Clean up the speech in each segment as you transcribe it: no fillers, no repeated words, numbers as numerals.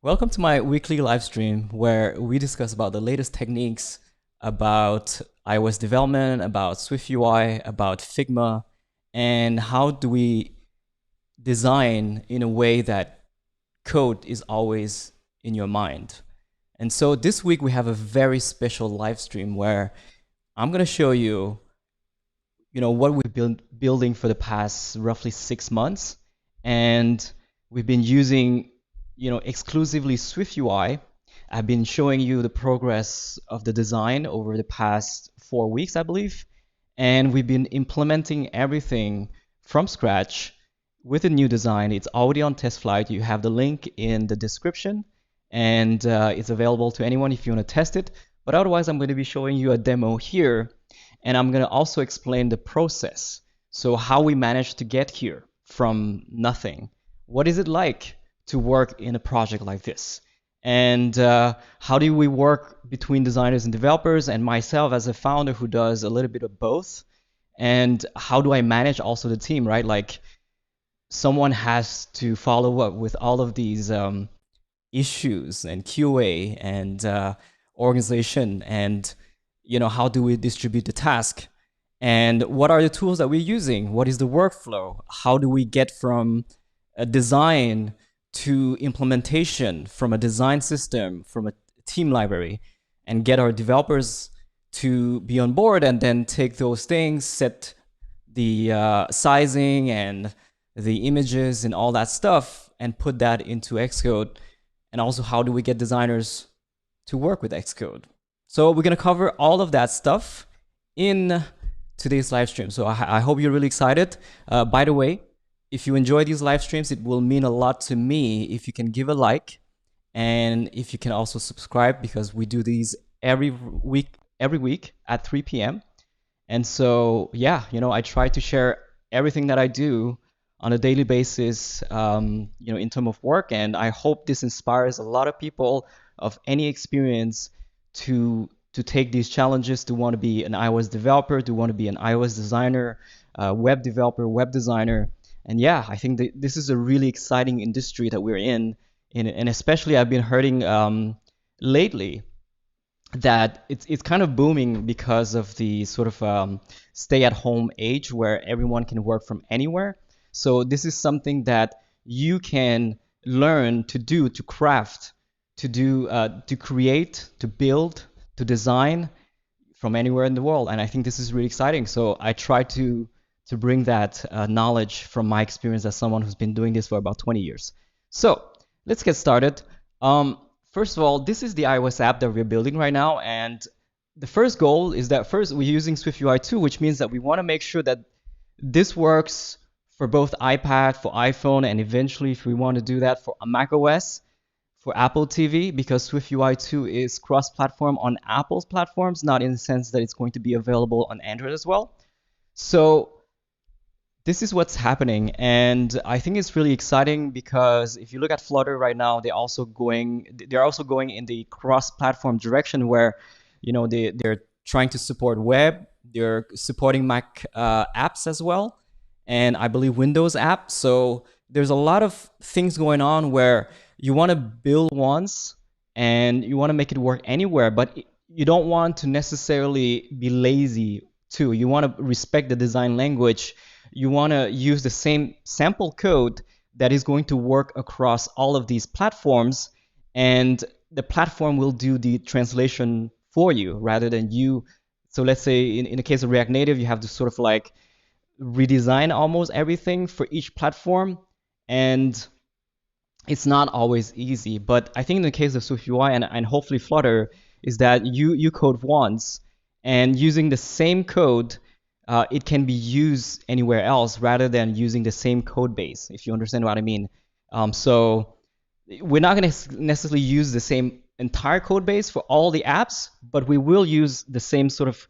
Welcome to my weekly live stream where we discuss about the latest techniques about iOS development, about SwiftUI, about Figma, and how do we design in a way that code is always in your mind. And so this week we have a very special live stream where I'm going to show you, what we've been building for the past roughly 6 months. And we've been using exclusively SwiftUI. I've been showing you the progress of the design over the past 4 weeks, I believe. And we've been implementing everything from scratch with a new design. It's already on TestFlight. You have the link in the description, and it's available to anyone if you want to test it. But otherwise, I'm going to be showing you a demo here, and I'm going to also explain the process. So how we managed to get here from nothing. What is it like to work in a project like this? And how do we work between designers and developers, and myself as a founder who does a little bit of both? And how do I manage also the team, right? Like someone has to follow up with all of these issues and QA and organization, and how do we distribute the task? And what are the tools that we're using? What is the workflow? How do we get from a design to implementation, from a design system, from a team library, and get our developers to be on board, and then take those things, set the sizing and the images and all that stuff, and put that into Xcode? And also, how do we get designers to work with Xcode? So we're going to cover all of that stuff in today's live stream. So I hope you're really excited. By the way, if you enjoy these live streams, it will mean a lot to me if you can give a like, and if you can also subscribe, because we do these every week at 3 p.m. And so, yeah, I try to share everything that I do on a daily basis, in terms of work. And I hope this inspires a lot of people of any experience to take these challenges, to want to be an iOS developer, to want to be an iOS designer, web developer, web designer. And yeah, I think that this is a really exciting industry that we're in. And especially I've been hearing lately that it's kind of booming because of the sort of stay-at-home age where everyone can work from anywhere. So this is something that you can learn to do, to craft, to do, to create, to build, to design from anywhere in the world. And I think this is really exciting. So I try to bring that knowledge from my experience as someone who's been doing this for about 20 years. So let's get started. First of all, this is the iOS app that we're building right now. And the first goal is that first we're using SwiftUI 2, which means that we want to make sure that this works for both iPad, for iPhone, and eventually if we want to do that for macOS, for Apple TV, because SwiftUI 2 is cross-platform on Apple's platforms, not in the sense that it's going to be available on Android as well. So this is what's happening, and I think it's really exciting because if you look at Flutter right now, they're also going in the cross-platform direction where, they're trying to support web, they're supporting Mac apps as well, and I believe Windows apps. So there's a lot of things going on where you want to build once and you want to make it work anywhere, but you don't want to necessarily be lazy too. You want to respect the design language. You want to use the same sample code that is going to work across all of these platforms, and the platform will do the translation for you rather than you. So let's say in the case of React Native, you have to sort of like redesign almost everything for each platform, and it's not always easy. But I think in the case of SwiftUI and hopefully Flutter is that you code once, and using the same code, it can be used anywhere else rather than using the same code base, if you understand what I mean. So we're not going to necessarily use the same entire code base for all the apps, but we will use the same sort of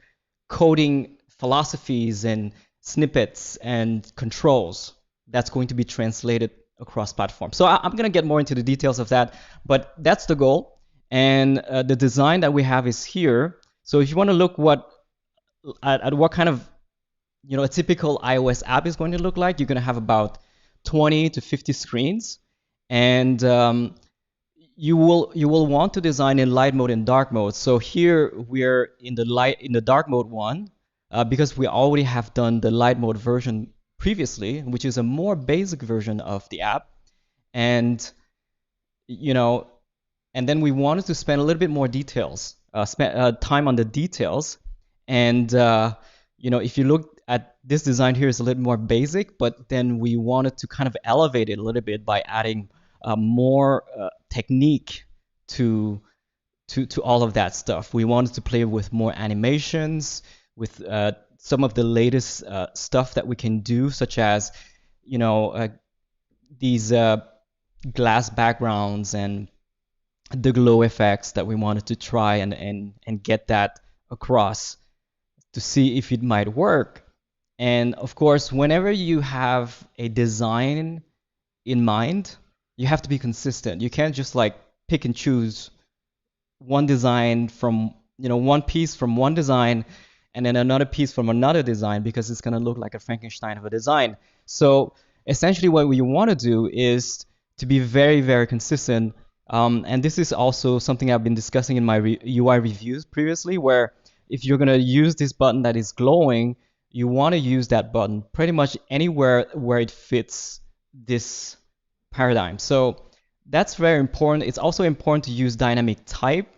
coding philosophies and snippets and controls that's going to be translated across platforms. So I'm going to get more into the details of that, but that's the goal. And the design that we have is here. So if you want to look at what kind of a typical iOS app is going to look like, you're going to have about 20 to 50 screens. And you will want to design in light mode and dark mode. So here we're in the dark mode one, because we already have done the light mode version previously, which is a more basic version of the app. And you know, and then we wanted to spend a little bit more details, time on the details. And if you look at this design here, is a little more basic, but then we wanted to kind of elevate it a little bit by adding more technique to all of that stuff. We wanted to play with more animations, with some of the latest stuff that we can do, such as these glass backgrounds and the glow effects that we wanted to try and get that across to see if it might work. And of course, whenever you have a design in mind, you have to be consistent. You can't just like pick and choose one design from, one piece from one design and then another piece from another design, because it's going to look like a Frankenstein of a design. So essentially what we want to do is to be very, very consistent. And this is also something I've been discussing in my UI reviews previously, where if you're going to use this button that is glowing, you want to use that button pretty much anywhere where it fits this paradigm. So that's very important. It's also important to use dynamic type.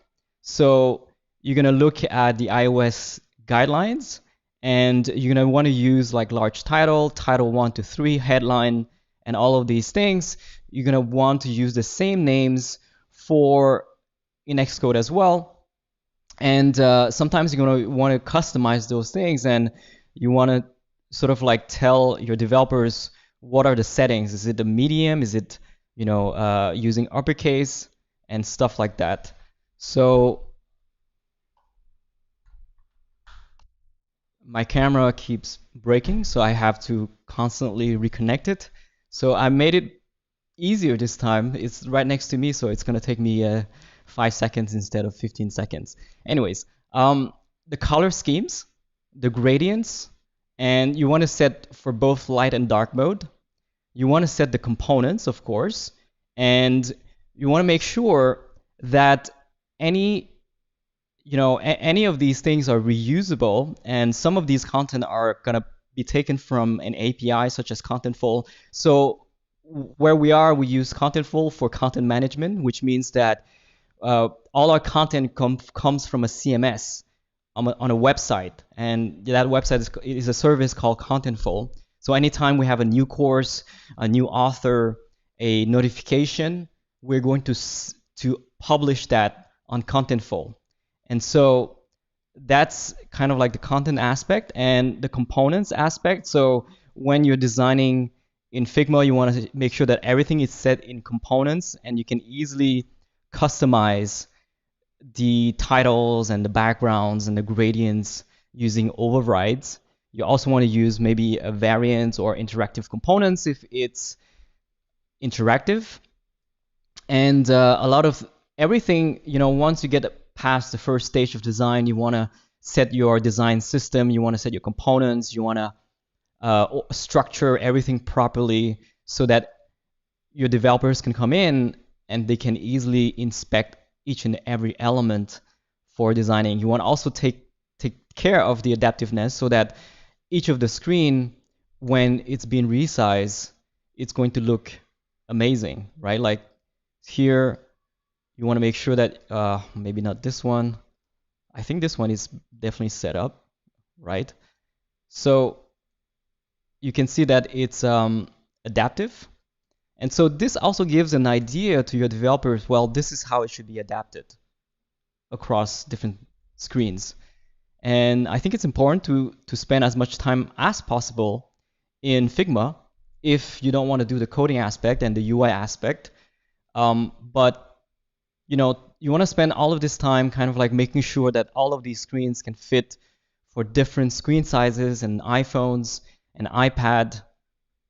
So you're going to look at the iOS guidelines, and you're going to want to use like large title 1 to 3, headline, and all of these things. You're going to want to use the same names in Xcode as well. And sometimes you're going to want to customize those things, and you want to sort of like tell your developers what are the settings. Is it the medium? Is it using uppercase and stuff like that? So my camera keeps breaking, so I have to constantly reconnect it. So I made it easier this time. It's right next to me, so it's gonna take me 5 seconds instead of 15 seconds. Anyways, the color schemes, the gradients, and you want to set for both light and dark mode. You want to set the components, of course, and you want to make sure that any of these things are reusable, and some of these content are gonna be taken from an API such as Contentful. So where we use Contentful for content management, which means that all our content comes from a CMS on a website, and that website is a service called Contentful. So anytime we have a new course, a new author, a notification, we're going to publish that on Contentful. And so that's kind of like the content aspect and the components aspect. So when you're designing in Figma, you want to make sure that everything is set in components, and you can easily customize the titles and the backgrounds and the gradients using overrides. You also want to use maybe a variant or interactive components if it's interactive. And a lot of everything, once you get past the first stage of design, you want to set your design system, you want to set your components, you want to structure everything properly so that your developers can come in and they can easily inspect each and every element for designing. You want to also take care of the adaptiveness so that each of the screen, when it's being resized, it's going to look amazing, right? Like here, you want to make sure that maybe not this one. I think this one is definitely set up, right? So you can see that it's adaptive. And so this also gives an idea to your developers, well, this is how it should be adapted across different screens. And I think it's important to spend as much time as possible in Figma if you don't want to do the coding aspect and the UI aspect. But you want to spend all of this time kind of like making sure that all of these screens can fit for different screen sizes and iPhones and iPad.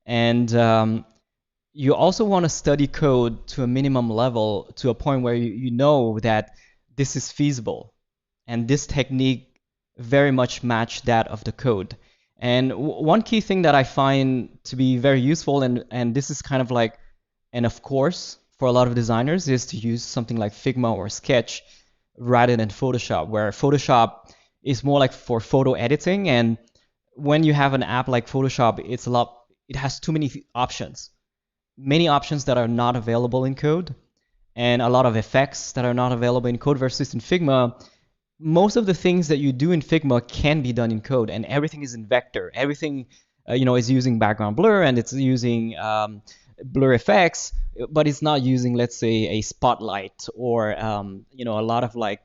And you also want to study code to a minimum level, to a point where you know that this is feasible and this technique very much match that of the code. And one key thing that I find to be very useful, and this is kind of like an of course for a lot of designers is to use something like Figma or Sketch rather than Photoshop, where Photoshop is more like for photo editing. And when you have an app like Photoshop, it has too many options that are not available in code, and a lot of effects that are not available in code. Versus in Figma, most of the things that you do in Figma can be done in code, and everything is in vector. Everything is using background blur, and it's using blur effects, but it's not using, let's say, a spotlight or a lot of like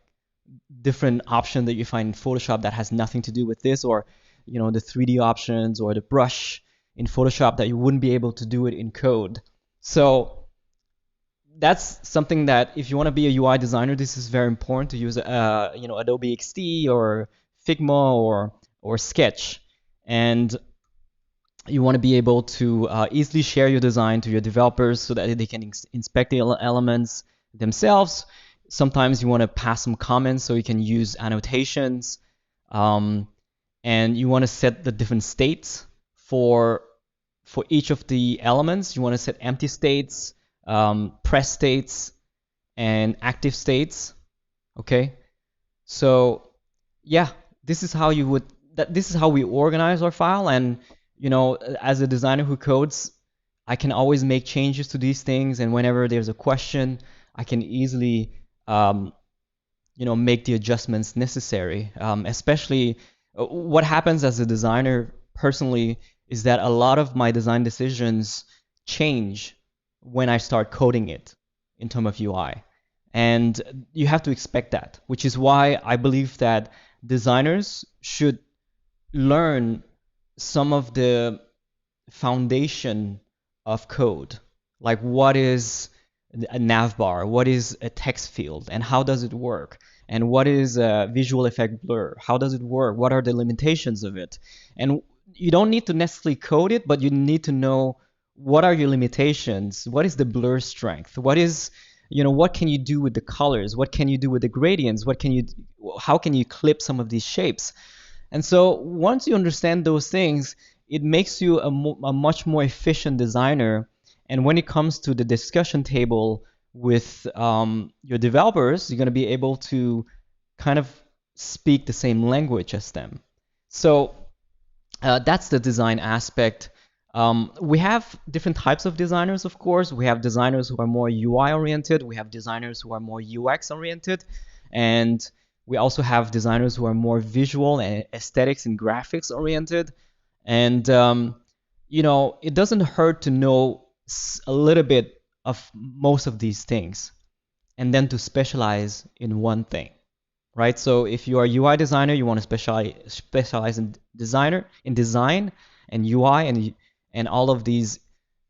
different options that you find in Photoshop that has nothing to do with this, or the 3D options or the brush in Photoshop that you wouldn't be able to do it in code. So that's something that if you want to be a UI designer, this is very important to use Adobe XD or Figma or Sketch. And you want to be able to easily share your design to your developers so that they can inspect the elements themselves. Sometimes you want to pass some comments so you can use annotations. And you want to set the different states for each of the elements. You want to set empty states, press states, and active states. Okay, so yeah, this is how we organize our file. And as a designer who codes, I can always make changes to these things, and whenever there's a question, I can easily make the adjustments necessary. Especially what happens as a designer personally is that a lot of my design decisions change when I start coding it in terms of UI. And you have to expect that, which is why I believe that designers should learn some of the foundation of code, like what is a navbar, what is a text field, and how does it work, and what is a visual effect blur, how does it work, what are the limitations of it. And you don't need to necessarily code it, but you need to know what are your limitations, what is the blur strength, what can you do with the colors, what can you do with the gradients, how can you clip some of these shapes. And so once you understand those things, it makes you a much more efficient designer. And when it comes to the discussion table with your developers, you're going to be able to kind of speak the same language as them. So that's the design aspect. We have different types of designers, of course. We have designers who are more UI oriented. We have designers who are more UX oriented. And we also have designers who are more visual and aesthetics and graphics oriented. And, it doesn't hurt to know a little bit of most of these things and then to specialize in one thing, right? So if you are a UI designer, you want to specialize in design and UI and all of these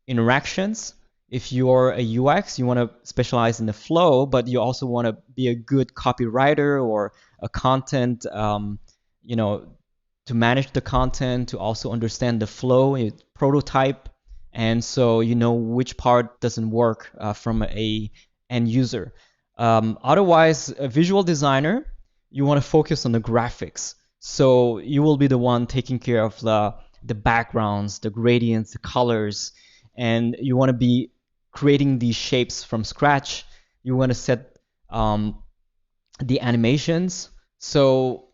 interactions. If you're a UX, you want to specialize in the flow, but you also want to be a good copywriter or a content, to manage the content, to also understand the flow, prototype, and so you know which part doesn't work from a end user. Otherwise, a visual designer, you want to focus on the graphics. So you will be the one taking care of the backgrounds, the gradients, the colors, and you want to be creating these shapes from scratch. You want to set the animations. So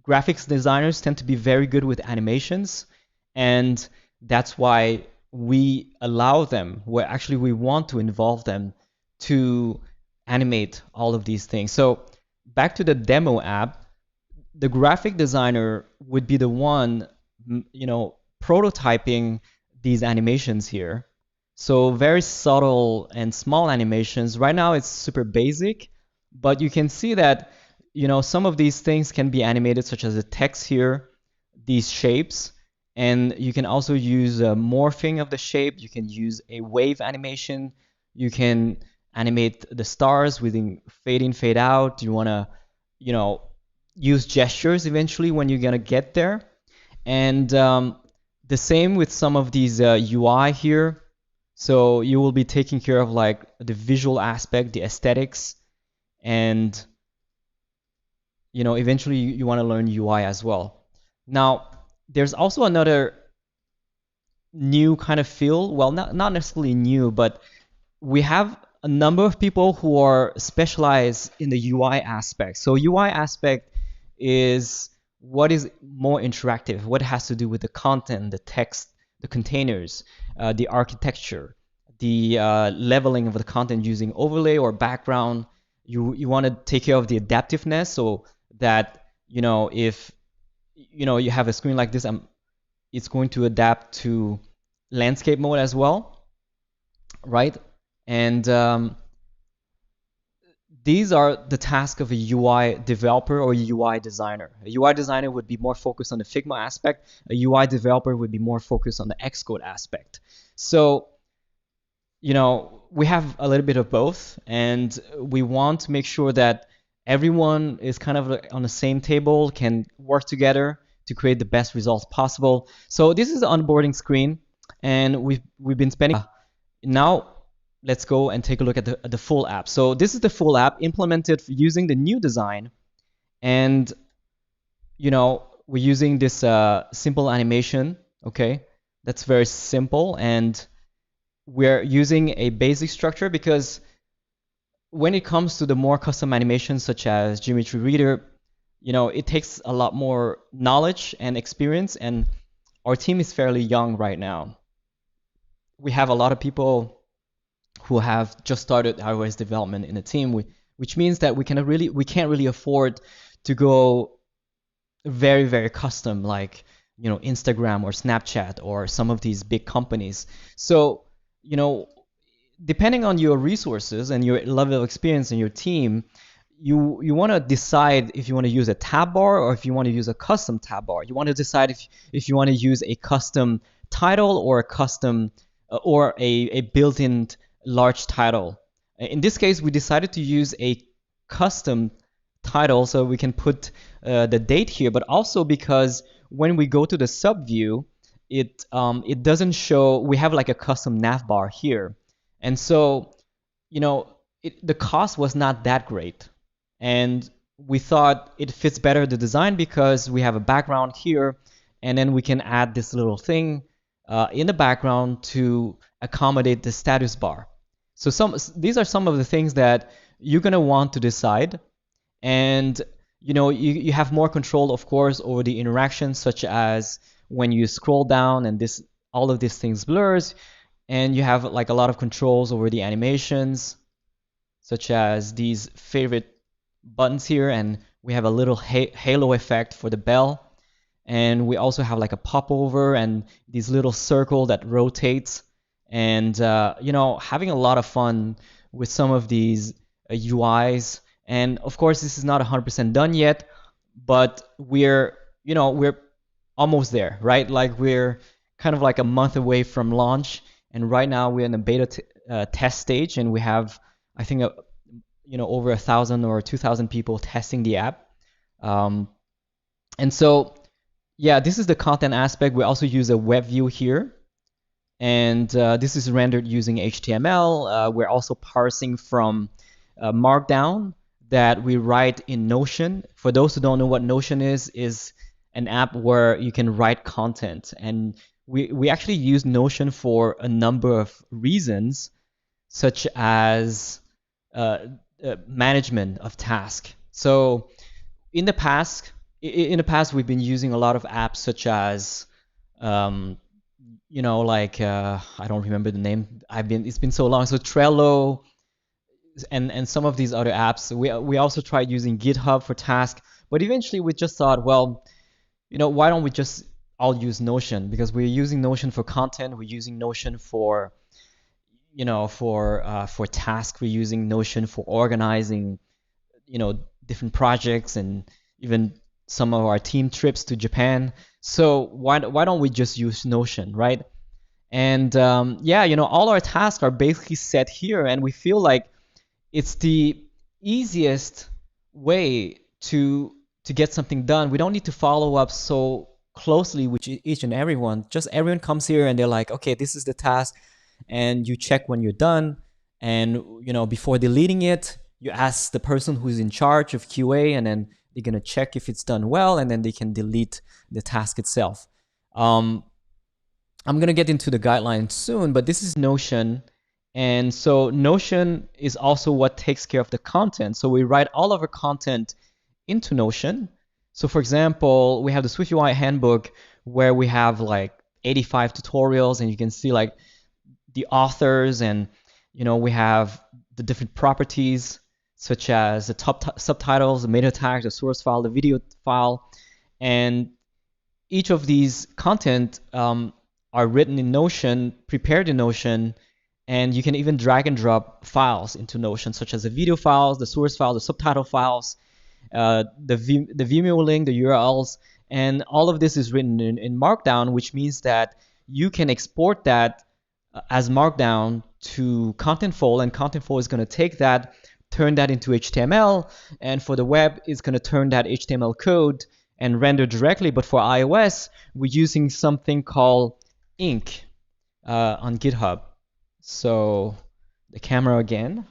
graphics designers tend to be very good with animations, and that's why we allow them, we want to involve them to animate all of these things. So back to the demo app, the graphic designer would be the one, prototyping these animations here. So very subtle and small animations. Right now it's super basic, but you can see that some of these things can be animated, such as the text here, these shapes, and you can also use a morphing of the shape. You can use a wave animation. You can animate the stars within fade in, fade out. You want to, use gestures eventually when you're gonna get there. And the same with some of these UI here. So you will be taking care of like the visual aspect, the aesthetics, and eventually you want to learn UI as well. Now, there's also another new kind of field. Well, not necessarily new, but we have a number of people who are specialized in the UI aspect. So UI aspect is what is more interactive, what has to do with the content, the text, the containers, the architecture, the leveling of the content using overlay or background. You want to take care of the adaptiveness, so that if you have a screen like this, it's going to adapt to landscape mode as well, right? And these are the tasks of a UI developer or a UI designer. A UI designer would be more focused on the Figma aspect. A UI developer would be more focused on the Xcode aspect. So, we have a little bit of both, and we want to make sure that everyone is kind of on the same table, can work together to create the best results possible. So this is the onboarding screen, and we've been spending. Now let's go and take a look at the full app. So this is the full app implemented using the new design, and we're using this simple animation. Okay, that's very simple, and we're using a basic structure because when it comes to the more custom animations such as Geometry Reader, it takes a lot more knowledge and experience, and our team is fairly young right now. We have a lot of people who have just started iOS development in the team, which means that we can't really afford to go very, very custom like Instagram or Snapchat or some of these big companies. So depending on your resources and your level of experience in your team, you want to decide if you want to use a tab bar or if you want to use a custom tab bar. You want to decide if you want to use a custom title or a custom or a built-in large title. In this case, we decided to use a custom title so we can put the date here, but also because when we go to the sub view, it doesn't show. We have like a custom nav bar here, and so the cost was not that great, and we thought it fits better the design because we have a background here, and then we can add this little thing in the background to accommodate the status bar. So these are some of the things that you're gonna want to decide, and you have more control, of course, over the interactions, such as when you scroll down and all of these things blurs, and you have like a lot of controls over the animations, such as these favorite buttons here, and we have a little halo effect for the bell, and we also have like a popover and this little circle that rotates, and having a lot of fun with some of these UIs. And of course, this is not 100% done yet, but we're almost there, right? Like we're kind of like a month away from launch, and right now we're in the beta test stage, and we have, I think, over 1,000 or 2,000 people testing the app. And so, yeah, this is the content aspect. We also use a web view here, and this is rendered using HTML. We're also parsing from Markdown that we write in Notion. For those who don't know what Notion is an app where you can write content, and we actually use Notion for a number of reasons, such as management of tasks. So in the past we've been using a lot of apps such as I don't remember the name. It's been so long. So Trello and some of these other apps. We also tried using GitHub for tasks, but eventually we just thought, well, why don't we just all use Notion? Because we're using Notion for content, we're using Notion for for tasks, we're using Notion for organizing different projects and even some of our team trips to Japan. So why don't we just use Notion, right? And all our tasks are basically set here, and we feel like it's the easiest way to get something done. We don't need to follow up so closely with each and everyone. Just everyone comes here and they're like, okay, this is the task, and you check when you're done, and before deleting it, you ask the person who's in charge of QA, and then they're gonna check if it's done well, and then they can delete the task itself. I'm gonna get into the guidelines soon, but this is Notion, And so Notion is also what takes care of the content. So we write all of our content into Notion. So for example, we have the SwiftUI handbook where we have like 85 tutorials, and you can see like the authors, and we have the different properties such as the subtitles, the meta tags, the source file, the video file, and each of these content are written in Notion, prepared in Notion, and you can even drag and drop files into Notion, such as the video files, the source file, the subtitle files, the Vimeo link, the URLs, and all of this is written in Markdown, which means that you can export that as Markdown to Contentful, and Contentful is going to take that, turn that into HTML, and for the web, it's going to turn that HTML code and render directly. But for iOS, we're using something called Ink on GitHub. So the camera again.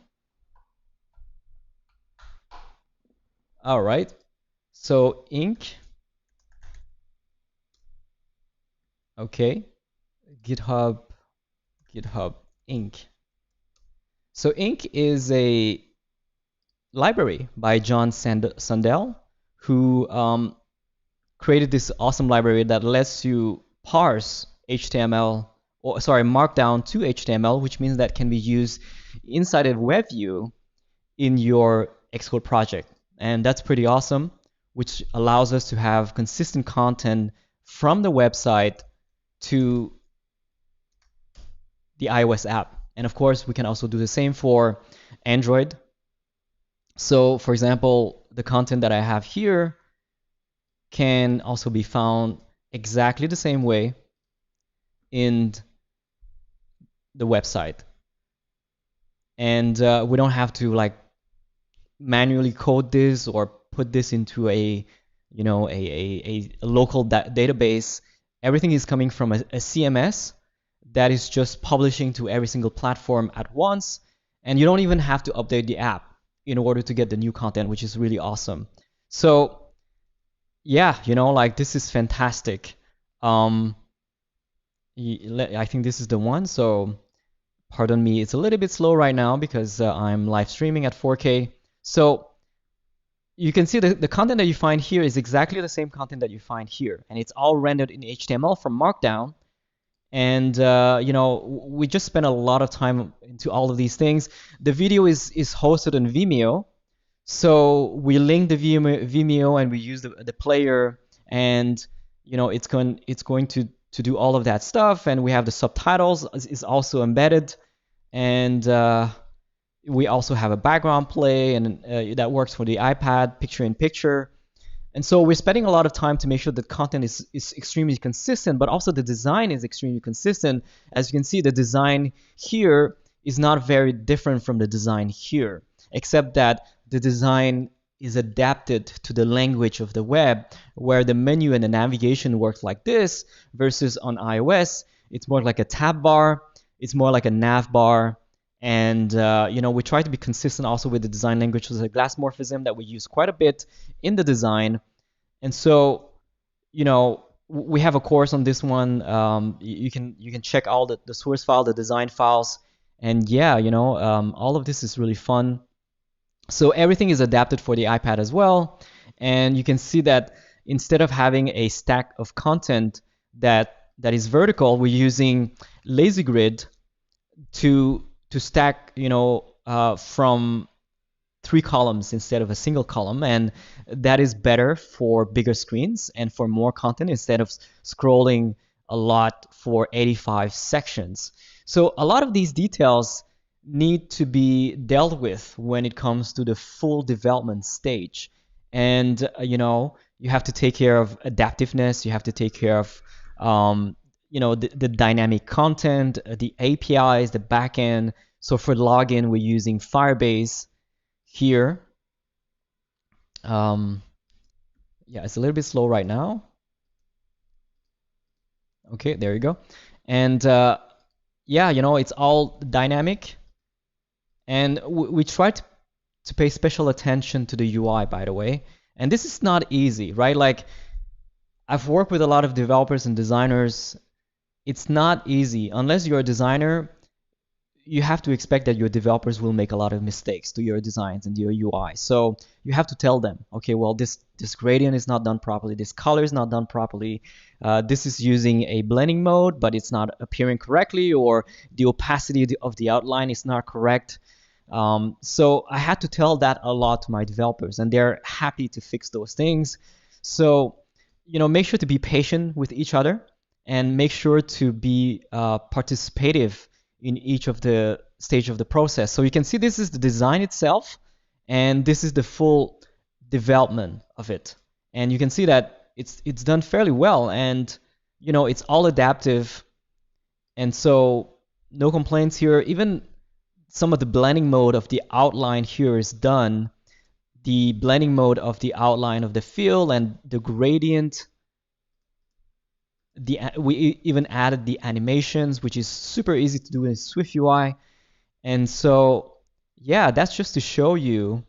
All right. So Ink. Okay. GitHub Ink. So Ink is a library by John Sandell, who created this awesome library that lets you parse HTML, or sorry, Markdown to HTML, which means that can be used inside of WebView in your Xcode project. And that's pretty awesome, which allows us to have consistent content from the website to the iOS app. And of course, we can also do the same for Android. So for example, the content that I have here can also be found exactly the same way in the website. And we don't have to like manually code this or put this into a local database. Everything is coming from a CMS that is just publishing to every single platform at once, and you don't even have to update the app in order to get the new content, which is really awesome. So yeah, like this is fantastic. I think this is the one, so pardon me, it's a little bit slow right now because I'm live streaming at 4K. So you can see the content that you find here is exactly the same content that you find here, and it's all rendered in HTML from Markdown. And we just spent a lot of time into all of these things. The video is hosted on Vimeo, so we link the Vimeo and we use the player, and it's going to do all of that stuff. And we have the subtitles is also embedded, and we also have a background play, and that works for the iPad, picture-in-picture. And so we're spending a lot of time to make sure that content is extremely consistent, but also the design is extremely consistent. As you can see, the design here is not very different from the design here, except that the design is adapted to the language of the web, where the menu and the navigation works like this, versus on iOS, it's more like a tab bar, it's more like a nav bar. And we try to be consistent also with the design language, which is a glass morphism that we use quite a bit in the design. And so, we have a course on this one. You can check all the source file, the design files, and yeah, all of this is really fun. So everything is adapted for the iPad as well, and you can see that instead of having a stack of content that is vertical, we're using lazy grid to stack, from 3 columns instead of a single column, and that is better for bigger screens and for more content instead of scrolling a lot for 85 sections. So a lot of these details need to be dealt with when it comes to the full development stage. And you have to take care of adaptiveness, you have to take care of the dynamic content, the APIs, the backend. So for login, we're using Firebase here. Yeah, it's a little bit slow right now. Okay, there you go. And yeah, it's all dynamic. And we try to pay special attention to the UI, by the way. And this is not easy, right? Like, I've worked with a lot of developers and designers. It's not easy. Unless you're a designer, you have to expect that your developers will make a lot of mistakes to your designs and your UI. So you have to tell them, okay, well, this gradient is not done properly, this color is not done properly, this is using a blending mode, but it's not appearing correctly, or the opacity of the outline is not correct. So I had to tell that a lot to my developers, and they're happy to fix those things. So, make sure to be patient with each other, and make sure to be participative in each of the stage of the process. So you can see this is the design itself, and this is the full development of it. And you can see that it's done fairly well, and it's all adaptive, and so no complaints here. Even some of the blending mode of the outline here is done. The blending mode of the outline of the fill and the gradient. We even added the animations, which is super easy to do in SwiftUI. And so, yeah, that's just to show you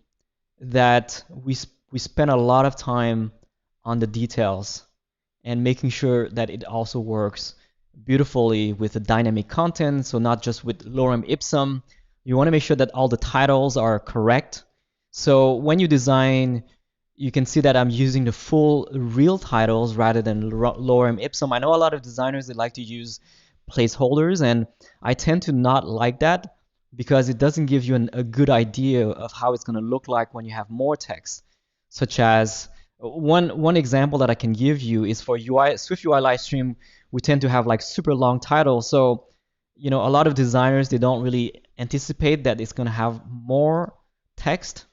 that we spent a lot of time on the details and making sure that it also works beautifully with the dynamic content. So not just with lorem ipsum. You want to make sure that all the titles are correct. So when you design, you can see that I'm using the full real titles rather than lorem ipsum. I know a lot of designers, they like to use placeholders, and I tend to not like that because it doesn't give you a good idea of how it's going to look like when you have more text. Such as one example that I can give you is for SwiftUI Livestream, we tend to have like super long titles. So, a lot of designers, they don't really anticipate that it's going to have more text.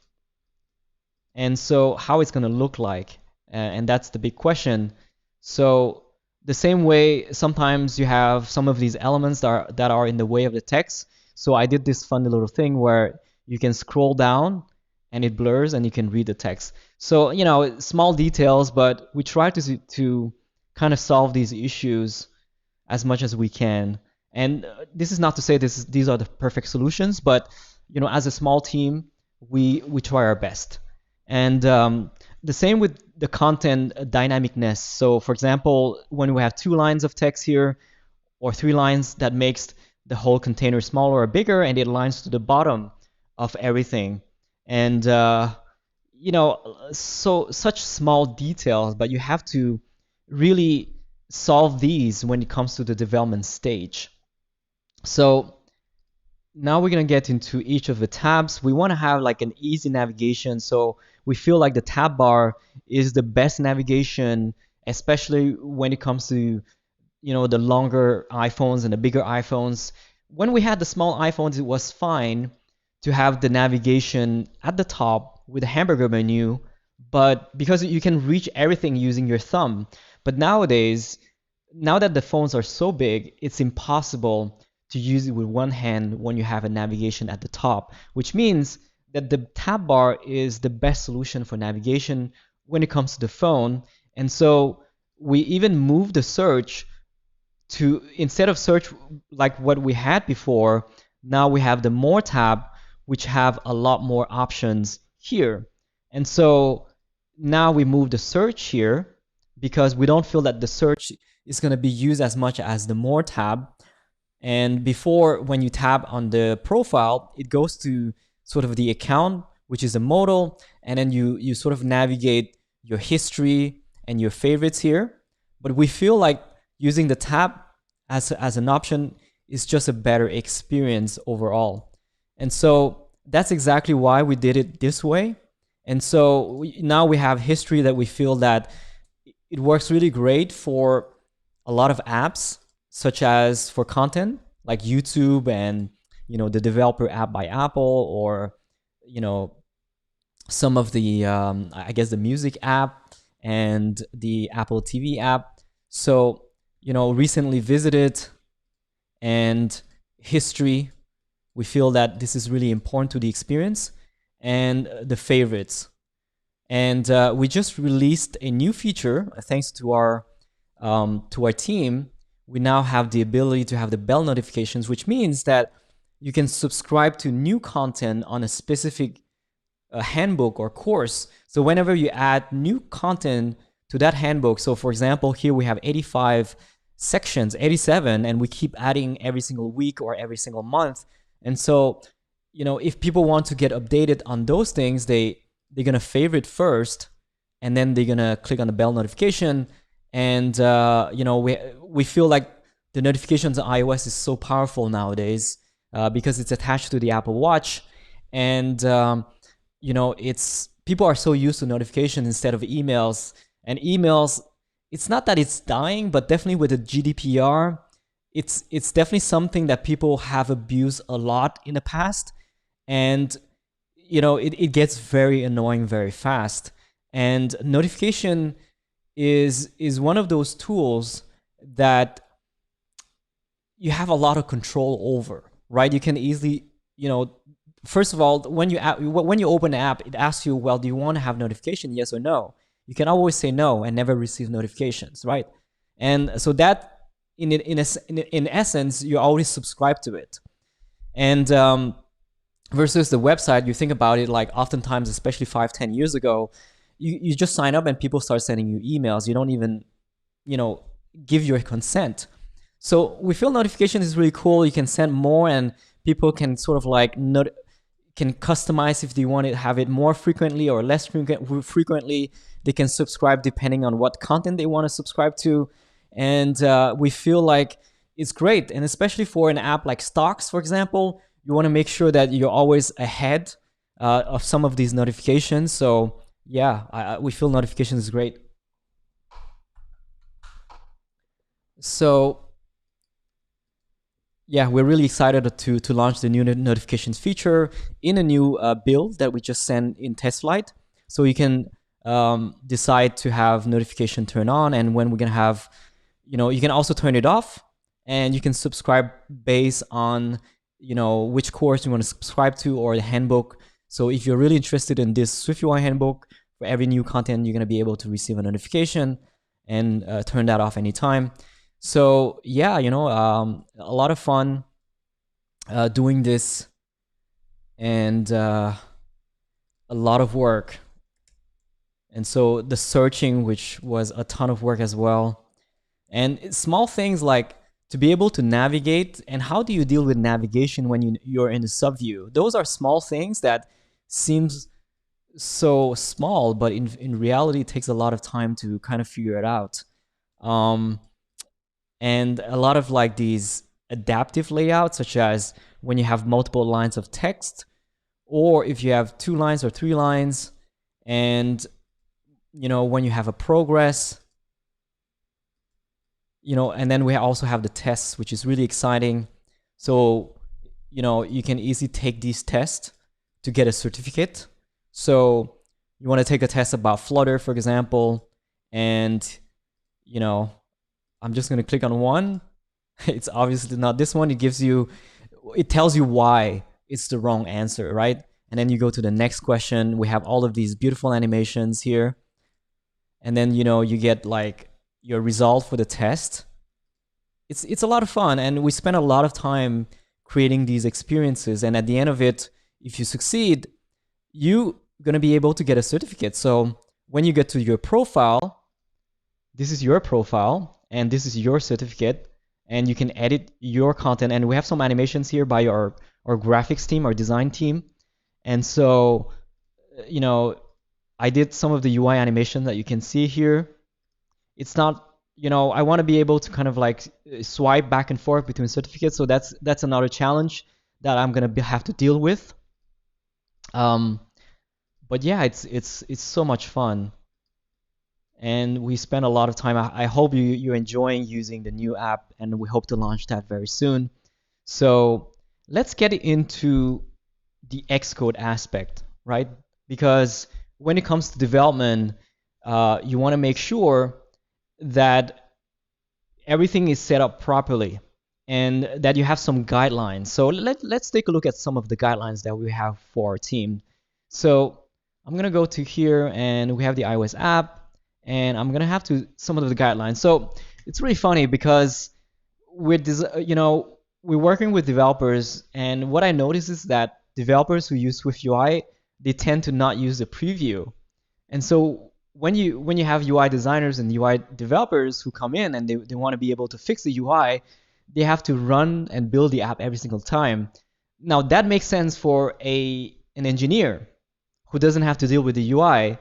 And so how it's going to look like, and that's the big question. So the same way, sometimes you have some of these elements that are in the way of the text. So I did this funny little thing where you can scroll down and it blurs and you can read the text. So, small details, but we try to kind of solve these issues as much as we can. And this is not to say these are the perfect solutions, but, as a small team, we try our best. And the same with the content dynamicness. So for example, when we have 2 lines of text here or 3 lines, that makes the whole container smaller or bigger, and it aligns to the bottom of everything. And so such small details, but you have to really solve these when it comes to the development stage. So now we're going to get into each of the tabs. We want to have like an easy navigation. So we feel like the tab bar is the best navigation, especially when it comes to, the longer iPhones and the bigger iPhones. When we had the small iPhones, it was fine to have the navigation at the top with a hamburger menu, but because you can reach everything using your thumb. But nowadays, now that the phones are so big, it's impossible to use it with one hand when you have a navigation at the top, which means that the tab bar is the best solution for navigation when it comes to the phone. And so we even moved the search to, instead of search like what we had before, now we have the More tab, which have a lot more options here. And so now we move the search here because we don't feel that the search is going to be used as much as the More tab. And before, when you tap on the profile, it goes to sort of the account, which is a modal, and then you sort of navigate your history and your favorites here. But we feel like using the tab as an option is just a better experience overall. And so that's exactly why we did it this way. And so now we have history that we feel that it works really great for a lot of apps, such as for content like YouTube and the developer app by Apple, or some of the I guess the music app and the Apple TV app. So recently visited and history, we feel that this is really important to the experience, and the favorites. And we just released a new feature thanks to our team. We now have the ability to have the bell notifications, which means that you can subscribe to new content on a specific handbook or course. So whenever you add new content to that handbook, so for example, here we have 85 sections, 87, and we keep adding every single week or every single month, And so, you know, if people want to get updated on those things, they're gonna favorite first, and then they're gonna click on the bell notification. And you know, we feel like the notifications on iOS is so powerful nowadays because it's attached to the Apple Watch, and you know, people are so used to notifications instead of emails. And emails, it's not that it's dying, but definitely with the GDPR, it's definitely something that people have abused a lot in the past. And you know, it gets very annoying very fast. And notification is one of those tools that you have a lot of control over, right? You can easily, you know, first of all, when you open an app, it asks you, well, do you want to have notification, yes or no? You can always say no and never receive notifications, right? And so that, in essence, you already subscribe to it. And versus the website, you think about it, like oftentimes, especially 5-10 years ago, you just sign up and people start sending you emails. You don't even, you know, give your consent. So we feel notification is really cool. You can send more, and people can sort of like can customize if they want to have it more frequently or less frequently. They can subscribe depending on what content they want to subscribe to. And we feel like it's great. And especially for an app like Stocks, for example, you want to make sure that you're always ahead of some of these notifications. So yeah, we feel notifications is great. So yeah, we're really excited to launch the new notifications feature in a new build that we just sent in TestFlight. So you can decide to have notification turn on, and when we're gonna have, you know, you can also turn it off, and you can subscribe based on, you know, which course you want to subscribe to or the handbook. So if you're really interested in this SwiftUI handbook, for every new content, you're gonna be able to receive a notification and turn that off anytime. So yeah, you know, a lot of fun doing this, and a lot of work. And so the searching, which was a ton of work as well. And small things like to be able to navigate, and how do you deal with navigation when you're in the subview? Those are small things that seems so small, but in reality, it takes a lot of time to kind of figure it out. And a lot of like these adaptive layouts, such as when you have multiple lines of text, or if you have 2 lines or 3 lines, and you know, when you have a progress, you know, and then we also have the tests, which is really exciting. So, you know, you can easily take these tests to get a certificate. So you want to take a test about Flutter, for example, and, you know, I'm just going to click on one. It's obviously not this one. It tells you why it's the wrong answer, right? And then you go to the next question. We have all of these beautiful animations here. And then, you know, you get like your result for the test. It's a lot of fun, and we spend a lot of time creating these experiences. And at the end of it, if you succeed, you're going to be able to get a certificate. So when you get to your profile, this is your profile, and this is your certificate, and you can edit your content. And we have some animations here by our graphics team, our design team. And so, you know, I did some of the UI animation that you can see here. It's not, you know, I want to be able to kind of like swipe back and forth between certificates. So that's another challenge that I'm going to have to deal with. But yeah, it's so much fun. And we spend a lot of time. I hope you're enjoying using the new app, and we hope to launch that very soon. So let's get into the Xcode aspect, right? Because when it comes to development, you want to make sure that everything is set up properly and that you have some guidelines. So let's take a look at some of the guidelines that we have for our team. So I'm going to go to here, and we have the iOS app. And I'm gonna have some of the guidelines. So it's really funny because we're working with developers, and what I notice is that developers who use SwiftUI, they tend to not use the preview. And so when you have UI designers and UI developers who come in and they want to be able to fix the UI, they have to run and build the app every single time. Now that makes sense for an engineer who doesn't have to deal with the UI,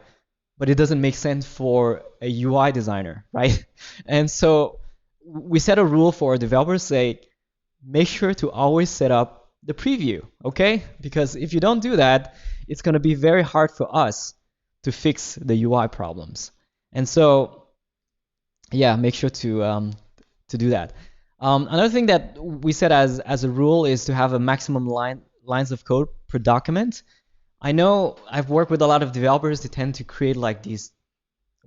but it doesn't make sense for a UI designer, right? And so we set a rule for our developers, say, make sure to always set up the preview, okay? Because if you don't do that, it's going to be very hard for us to fix the UI problems. And so, yeah, make sure to do that. Another thing that we set as a rule is to have a maximum lines of code per document. I know I've worked with a lot of developers. They tend to create like these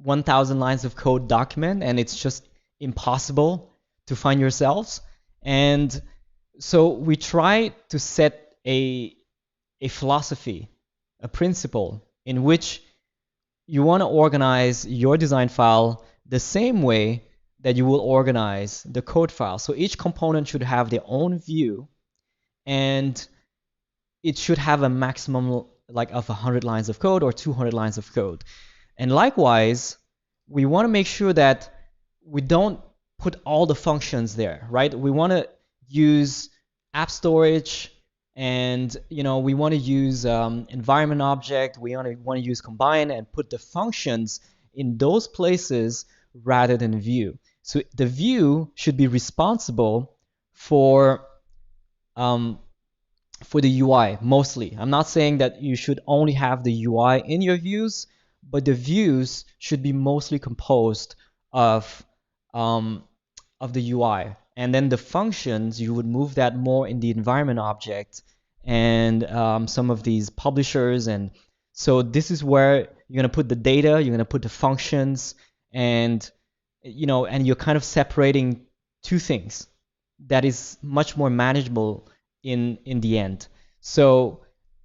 1,000 lines of code document, and it's just impossible to find yourselves. And so we try to set a philosophy, a principle in which you want to organize your design file the same way that you will organize the code file. So each component should have their own view, and it should have a maximum like of 100 lines of code or 200 lines of code. And likewise, we want to make sure that we don't put all the functions there, right? We want to use app storage, and we want to use environment object. We want to use combine and put the functions in those places rather than view. So the view should be responsible for the UI mostly. I'm not saying that you should only have the UI in your views, but the views should be mostly composed of the UI. And then the functions, you would move that more in the environment object and some of these publishers. And so this is where you're going to put the data, you're going to put the functions, and and you're kind of separating two things that is much more manageable in the end. So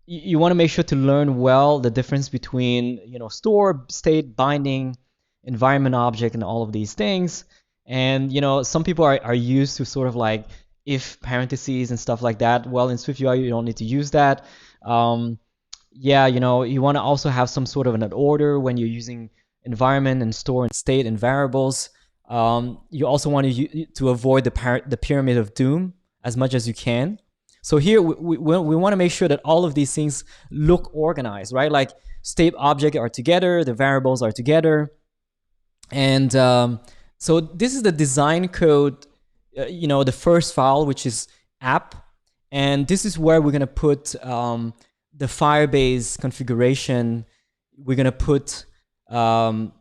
you want to make sure to learn well the difference between store, state, binding, environment object, and all of these things. And some people are used to sort of like if parentheses and stuff like that. Well, in SwiftUI you don't need to use that. Yeah, you want to also have some sort of an order when you're using environment and store and state and variables. You also want to avoid the pyramid of doom as much as you can. So here we want to make sure that all of these things look organized, right? Like state object are together, the variables are together. And so this is the DesignCode, the first file, which is app. And this is where we're going to put the Firebase configuration. We're going to put the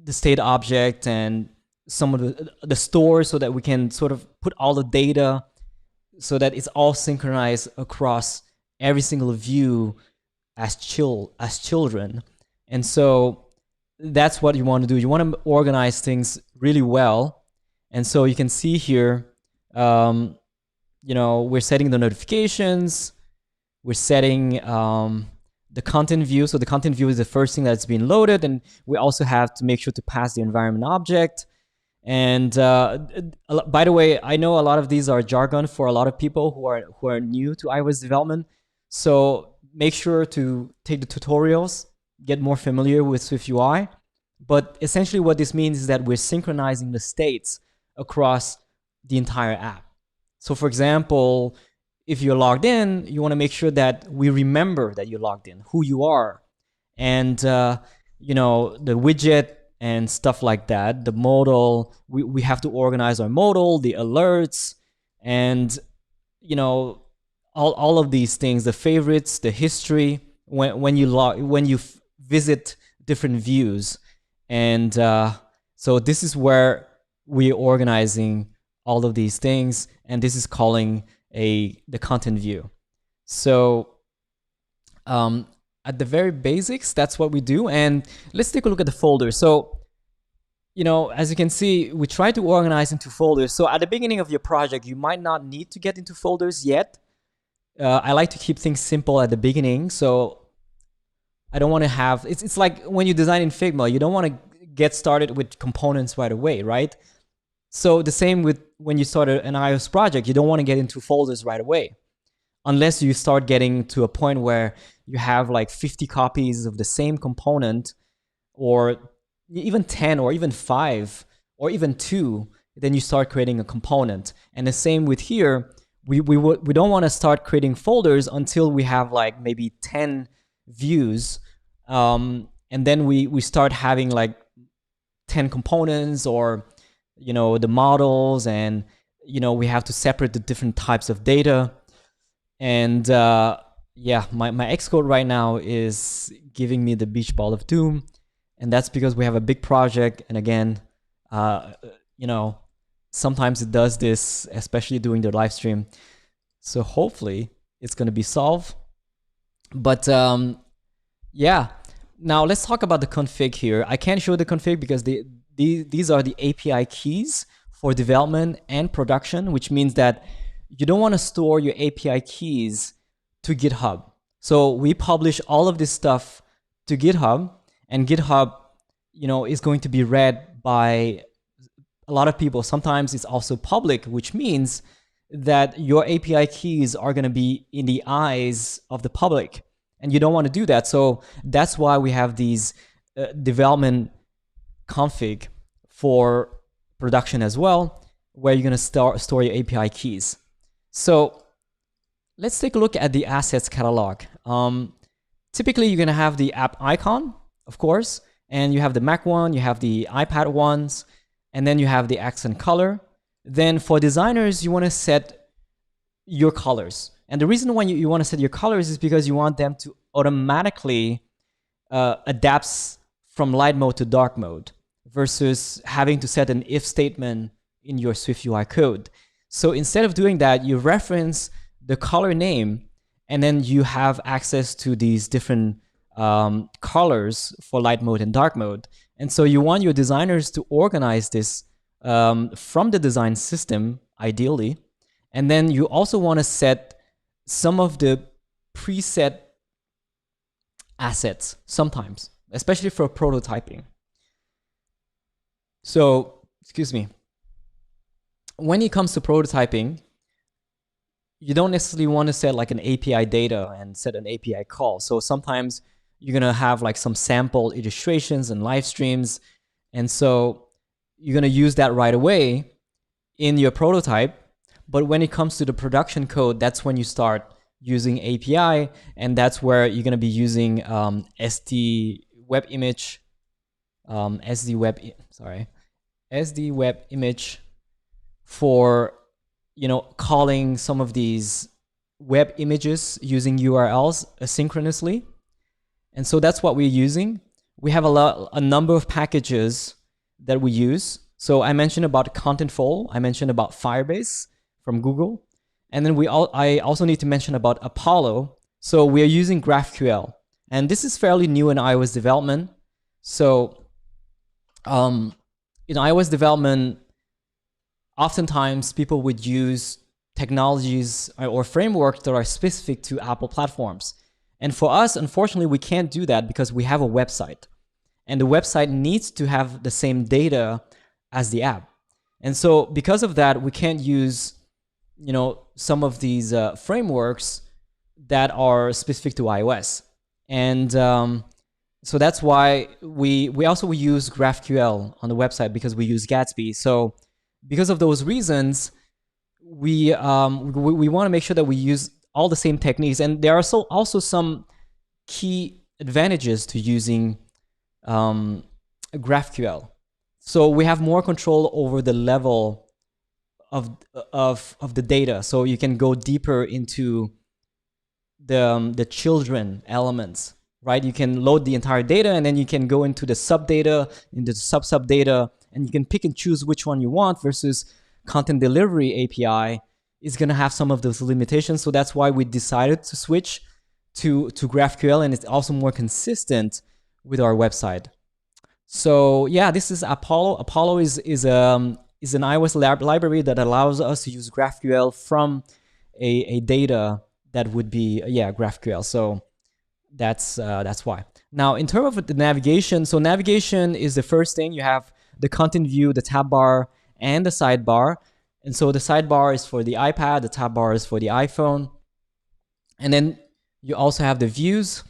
state object and some of the store, so that we can sort of put all the data so that it's all synchronized across every single view as children. And so that's what you want to do. You want to organize things really well. And so you can see here, we're setting the notifications, we're setting the content view. So the content view is the first thing that's being loaded, and we also have to make sure to pass the environment object. And by the way, I know a lot of these are jargon for a lot of people who are new to iOS development. So make sure to take the tutorials, get more familiar with SwiftUI. But essentially what this means is that we're synchronizing the states across the entire app. So for example, if you're logged in, you want to make sure that we remember that you're logged in, who you are, and the widget and stuff like that. The modal, we have to organize our modal, the alerts, and all of these things, the favorites, the history, when you visit different views. And so this is where we're organizing all of these things, and this is calling the content view. So at the very basics, that's what we do. And let's take a look at the folder. So as you can see, we try to organize into folders. So at the beginning of your project, you might not need to get into folders yet. I like to keep things simple at the beginning. So I don't want to have, it's like when you design in Figma, you don't want to get started with components right away, right? So the same with when you start an iOS project, you don't want to get into folders right away, unless you start getting to a point where you have like 50 copies of the same component, or even 10, or even 5, or even 2, then you start creating a component. And the same with here, we don't want to start creating folders until we have like maybe 10 views, and then we start having like 10 components, or the models, and we have to separate the different types of data. And yeah, my Xcode right now is giving me the beach ball of doom, and that's because we have a big project. And again, sometimes it does this, especially during the live stream. So hopefully it's going to be solved. But yeah, now let's talk about the config here. I can't show the config because these are the API keys for development and production, which means that you don't want to store your API keys to GitHub. So we publish all of this stuff to GitHub, and GitHub, is going to be read by a lot of people. Sometimes it's also public, which means that your API keys are going to be in the eyes of the public, and you don't want to do that. So that's why we have these development config for production as well, where you're going to store your API keys. So let's take a look at the assets catalog. Typically, you're going to have the app icon, of course, and you have the Mac one, you have the iPad ones, and then you have the accent color. Then for designers, you want to set your colors. And the reason why you want to set your colors is because you want them to automatically adapt from light mode to dark mode, versus having to set an if statement in your SwiftUI code. So instead of doing that, you reference the color name, and then you have access to these different colors for light mode and dark mode. And so you want your designers to organize this from the design system, ideally. And then you also want to set some of the preset assets sometimes, especially for prototyping. So, excuse me. When it comes to prototyping, you don't necessarily want to set like an API data and set an API call. So sometimes you're going to have like some sample illustrations and live streams. And so you're going to use that right away in your prototype. But when it comes to the production code, that's when you start using API. And that's where you're going to be using SDWebImage, SDWebImage for calling some of these web images using URLs asynchronously. And so that's what we're using. We have a number of packages that we use. So I mentioned about Contentful. I mentioned about Firebase from Google. And then I also need to mention about Apollo. So we are using GraphQL. And this is fairly new in iOS development. So in iOS development, oftentimes people would use technologies or frameworks that are specific to Apple platforms. And for us, unfortunately, we can't do that because we have a website. And the website needs to have the same data as the app. And so because of that, we can't use some of these frameworks that are specific to iOS. And so that's why we also use GraphQL on the website, because we use Gatsby. So because of those reasons, we want to make sure that we use all the same techniques. And there are also some key advantages to using GraphQL. So we have more control over the level of the data. So you can go deeper into the children elements, right? You can load the entire data, and then you can go into the sub data, into the sub data, and you can pick and choose which one you want, versus content delivery API is going to have some of those limitations. So that's why we decided to switch to GraphQL, and it's also more consistent with our website. So yeah, this is Apollo. Apollo is an iOS library that allows us to use GraphQL from a data that would be GraphQL. So that's why. Now, in terms of the navigation, so navigation is the first thing. You have the content view, the tab bar, and the sidebar. And so the sidebar is for the iPad, the tab bar is for the iPhone. And then you also have the views.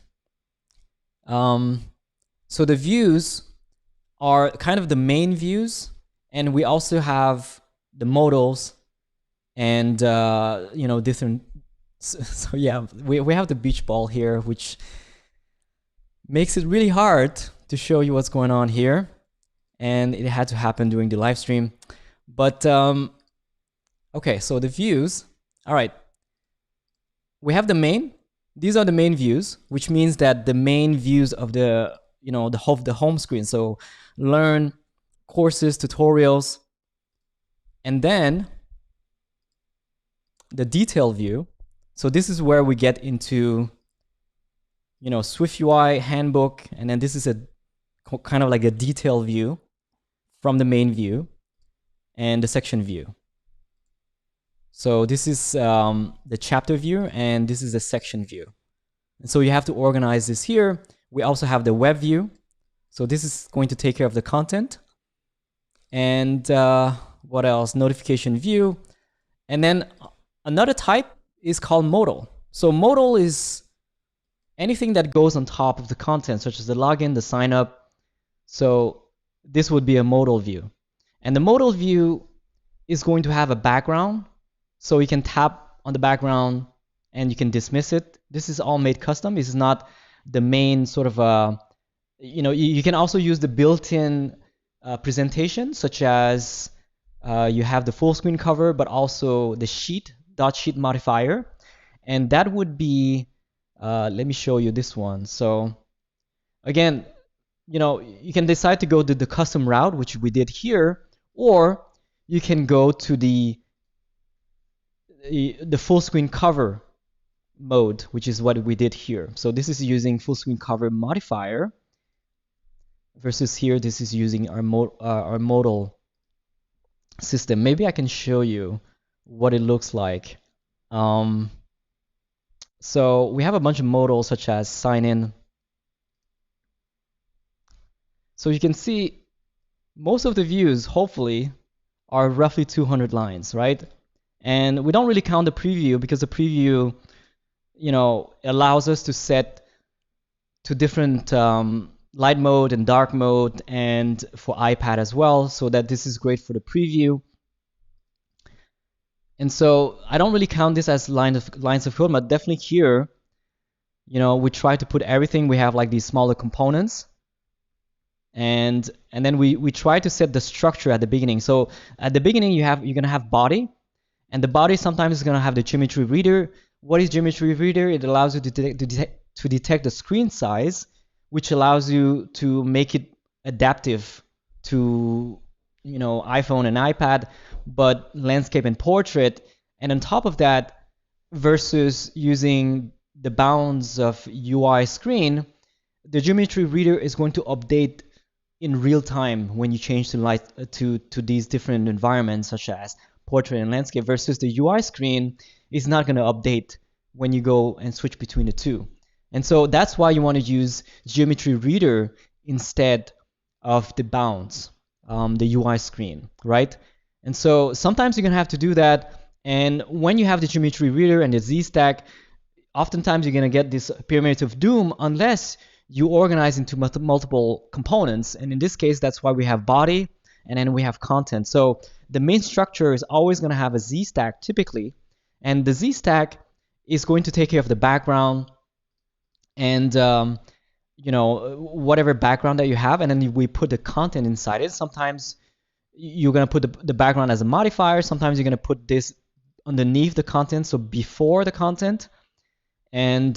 So the views are kind of the main views, and we also have the modals and different. So yeah, we have the beach ball here, which makes it really hard to show you what's going on here, and it had to happen during the live stream. But okay, so the views. All right, we have the main. These are the main views, which means that the main views of the the home screen. So learn, courses, tutorials, and then the detail view. So this is where we get into SwiftUI handbook, and then this is a kind of like a detail view from the main view and the section view. So this is the chapter view, and this is the section view. And so you have to organize this here. We also have the web view. So this is going to take care of the content. And what else? Notification view. And then another type is called modal. So modal is anything that goes on top of the content, such as the login, the sign up. So this would be a modal view. And the modal view is going to have a background. So you can tap on the background and you can dismiss it. This is all made custom. This is not the main sort of, you can also use the built-in presentation, such as you have the full screen cover, but also the sheet modifier. And that would be, let me show you this one. So again, you can decide to go to the custom route, which we did here, or you can go to the full screen cover mode, which is what we did here. So this is using full screen cover modifier versus here this is using our modal system. Maybe I can show you what it looks like. So we have a bunch of modals such as sign in. So you can see most of the views hopefully are roughly 200 lines, right? And we don't really count the preview because the preview, allows us to set to different light mode and dark mode, and for iPad as well, so that this is great for the preview. And so I don't really count this as lines of code, but definitely here, we try to put everything. We have like these smaller components, and then we try to set the structure at the beginning. So at the beginning you're gonna have body. And the body sometimes is going to have the geometry reader. What is geometry reader? It allows you to detect the screen size, which allows you to make it adaptive to iPhone and iPad, but landscape and portrait. And on top of that, versus using the bounds of UI screen, the geometry reader is going to update in real time when you change to these different environments, such as portrait and landscape, versus the UI screen is not going to update when you go and switch between the two. And so that's why you want to use geometry reader instead of the bounds, the UI screen, right? And so sometimes you're going to have to do that. And when you have the geometry reader and the Z stack, oftentimes you're going to get this pyramid of doom unless you organize into multiple components. And in this case, that's why we have body and then we have content. So the main structure is always going to have a Z stack typically, and the Z stack is going to take care of the background and whatever background that you have, and then we put the content inside it. Sometimes you're going to put the background as a modifier. Sometimes you're going to put this underneath the content, so before the content. And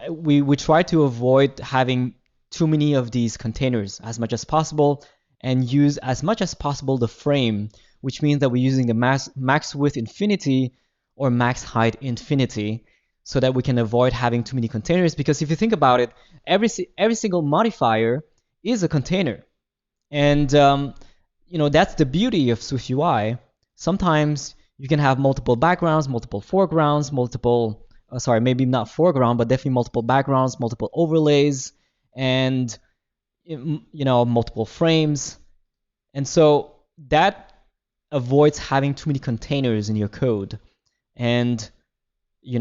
we try to avoid having too many of these containers as much as possible, and use as much as possible the frame, which means that we're using the max width infinity or max height infinity, so that we can avoid having too many containers. Because if you think about it, every single modifier is a container, and that's the beauty of SwiftUI. Sometimes you can have multiple backgrounds, multiple foregrounds, maybe not foreground, but definitely multiple backgrounds, multiple overlays, and multiple frames. And so that avoids having too many containers in your code. And we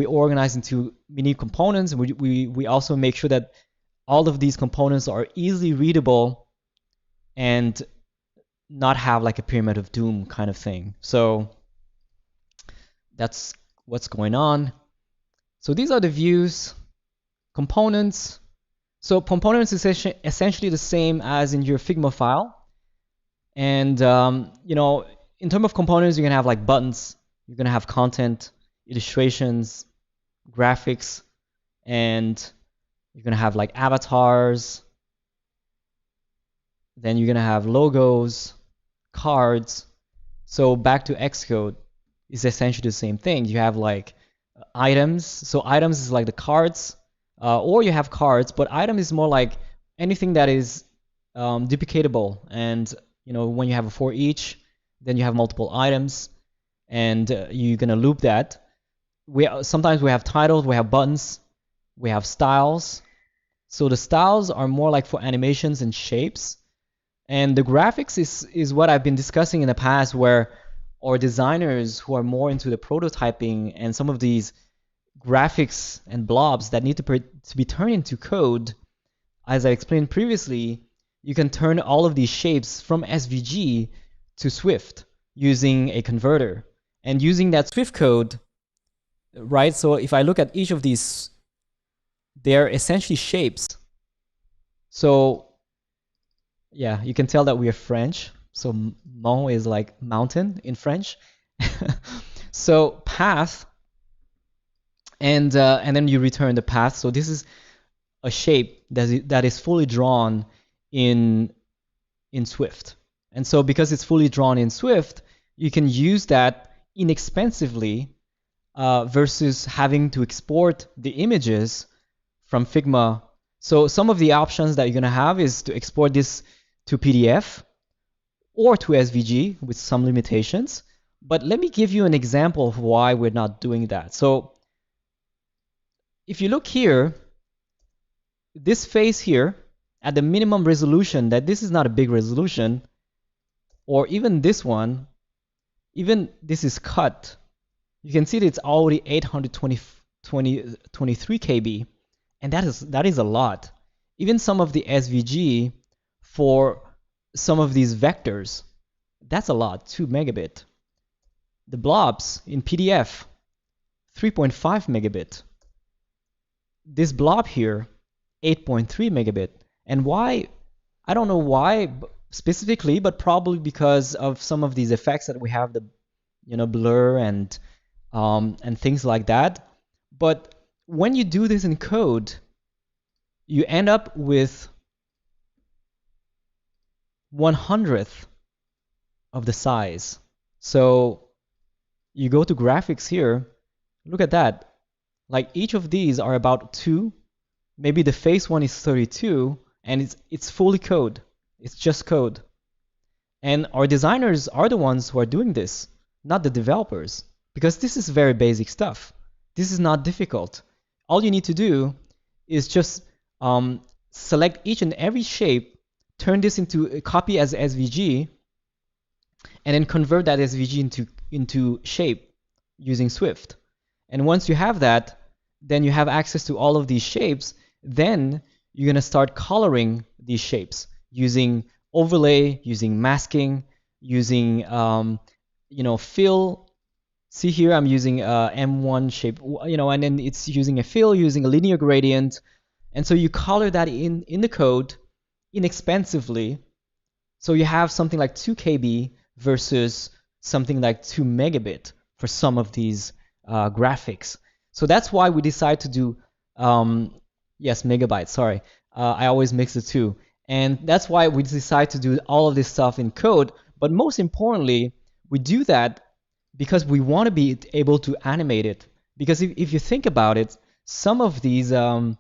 organize into many components. We also make sure that all of these components are easily readable and not have like a pyramid of doom kind of thing. So that's what's going on. So these are the views, components. So components is essentially the same as in your Figma file. And you know, in terms of components, you're gonna have like buttons, you're gonna have content, illustrations, graphics, and you're gonna have like avatars. Then you're gonna have logos, cards. So back to Xcode is essentially the same thing. You have like items. So items is like the cards, or you have cards, but item is more like anything that is duplicatable. And you know, when you have a for each, then you have multiple items, and you're gonna loop that. Sometimes we have titles, we have buttons, we have styles. So the styles are more like for animations and shapes. And the graphics is what I've been discussing in the past, where our designers who are more into the prototyping and some of these graphics and blobs that need to be turned into code, as I explained previously, you can turn all of these shapes from SVG to Swift using a converter. And using that Swift code, right? So if I look at each of these, they're essentially shapes. So yeah, you can tell that we are French. So mon is like mountain in French. So path, and then you return the path. So this is a shape that is fully drawn in Swift. And so because it's fully drawn in Swift, you can use that inexpensively versus having to export the images from Figma. So some of the options that you're gonna have is to export this to PDF or to SVG with some limitations. But let me give you an example of why we're not doing that. So if you look here, this face here at the minimum resolution, that this is not a big resolution, or even this one, even this is cut, you can see that it's already 823 KB, and that is a lot. Even some of the SVG for some of these vectors, that's a lot, 2 megabit. The blobs in PDF, 3.5 megabit. This blob here, 8.3 megabit. And why? I don't know why specifically, but probably because of some of these effects that we have, the blur and things like that. But when you do this in code, you end up with 1/100th of the size. So you go to graphics here, look at that. Like each of these are about 2. Maybe the face one is 32, and it's fully code. It's just code. And our designers are the ones who are doing this, not the developers, because this is very basic stuff. This is not difficult. All you need to do is just select each and every shape, turn this into a copy as SVG, and then convert that SVG into shape using Swift. And once you have that, then you have access to all of these shapes. Then you're going to start coloring these shapes using overlay, using masking, using fill. See here, I'm using M1 shape, and then it's using a fill, using a linear gradient. And so you color that in the code inexpensively. So you have something like 2 KB versus something like 2 megabit for some of these graphics. So that's why we decide to do, yes, megabytes, sorry. I always mix the two. And that's why we decide to do all of this stuff in code. But most importantly, we do that because we want to be able to animate it. Because if you think about it, some of these, some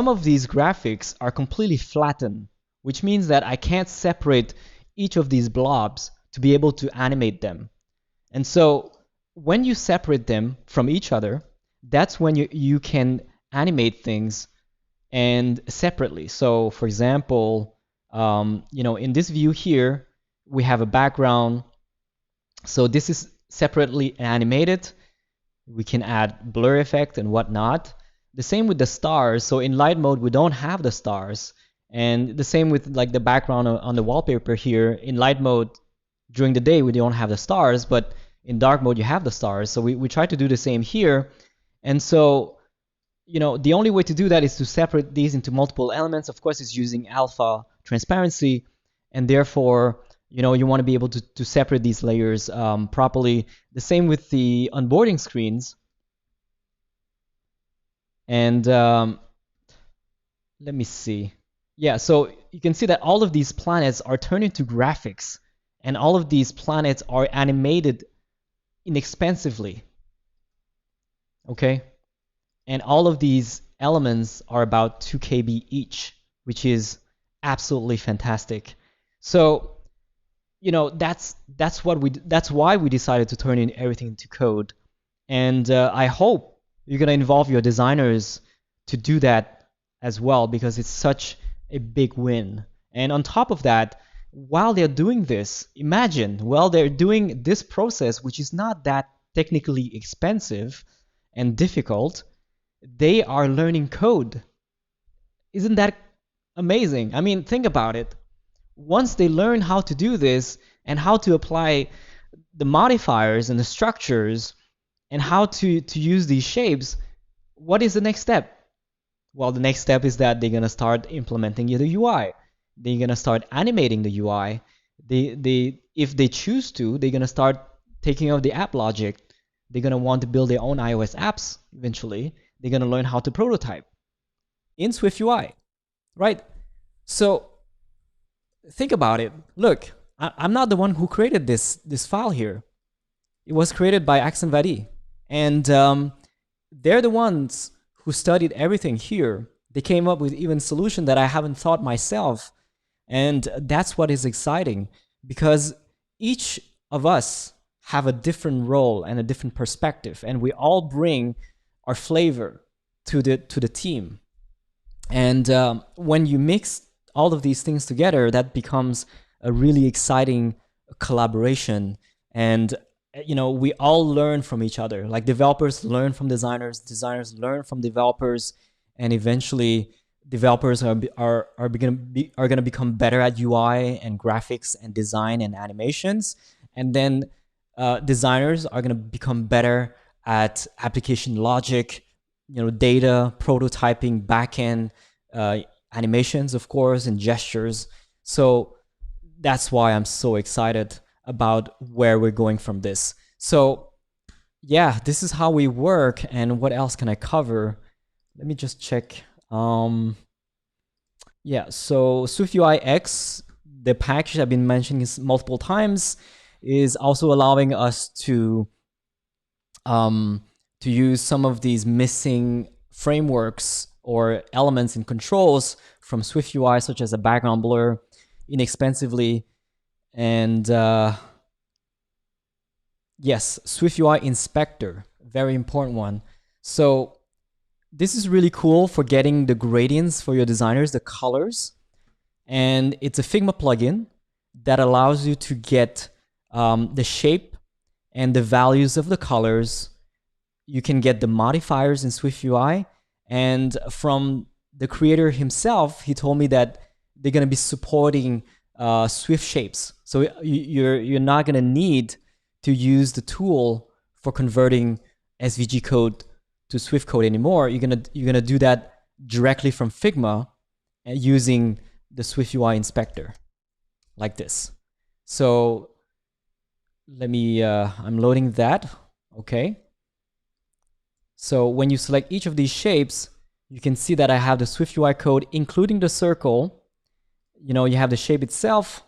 of these graphics are completely flattened, which means that I can't separate each of these blobs to be able to animate them. And so when you separate them from each other, that's when you can animate things and separately. So for example, in this view here, we have a background. So this is separately animated. We can add blur effect and whatnot. The same with the stars. So in light mode, we don't have the stars. And the same with like the background on the wallpaper here. In light mode, during the day, we don't have the stars, but in dark mode, you have the stars. So we try to do the same here. And so, the only way to do that is to separate these into multiple elements. Of course, it's using alpha transparency, and therefore, you want to be able to separate these layers properly. The same with the onboarding screens. And let me see. Yeah, so you can see that all of these planets are turned into graphics, and all of these planets are animated inexpensively. Okay? And all of these elements are about 2 KB each, which is absolutely fantastic. So, that's why we decided to turn in everything into code. And I hope you're going to involve your designers to do that as well, because it's such a big win. And on top of that, while they're doing this, imagine, while they're doing this process, which is not that technically expensive and difficult, they are learning code. Isn't that amazing? I mean, think about it. Once they learn how to do this and how to apply the modifiers and the structures and how to use these shapes, what is the next step? Well, the next step is that they're going to start implementing the UI. They're going to start animating the UI. If they choose to, they're going to start taking off the app logic. They're going to want to build their own iOS apps eventually. They're going to learn how to prototype in SwiftUI, right? So think about it. Look, I'm not the one who created this file here. It was created by Axon and they're the ones who studied everything here. They came up with even a solution that I haven't thought myself. And that's what is exciting, because each of us have a different role and a different perspective, and we all bring our flavor to the team. And when you mix all of these things together, that becomes a really exciting collaboration. And we all learn from each other. Like developers learn from designers, designers learn from developers, and eventually developers are going to become better at UI and graphics and design and animations, and then designers are going to become better at application logic, data, prototyping, backend, animations, of course, and gestures. So that's why I'm so excited about where we're going from this. So yeah, this is how we work. And what else can I cover? Let me just check. Yeah, so SwiftUIX, the package I've been mentioning multiple times, is also allowing us to use some of these missing frameworks or elements and controls from SwiftUI, such as a background blur, inexpensively. And yes, SwiftUI Inspector, very important one. So this is really cool for getting the gradients for your designers, the colors. And it's a Figma plugin that allows you to get the shape and the values of the colors. You can get the modifiers in SwiftUI. And from the creator himself, he told me that they're going to be supporting Swift shapes. So you're not going to need to use the tool for converting SVG code to Swift code anymore. You're gonna do that directly from Figma using the SwiftUI inspector, like this. So let me, I'm loading that. Okay. So when you select each of these shapes, you can see that I have the SwiftUI code, including the circle. You have the shape itself,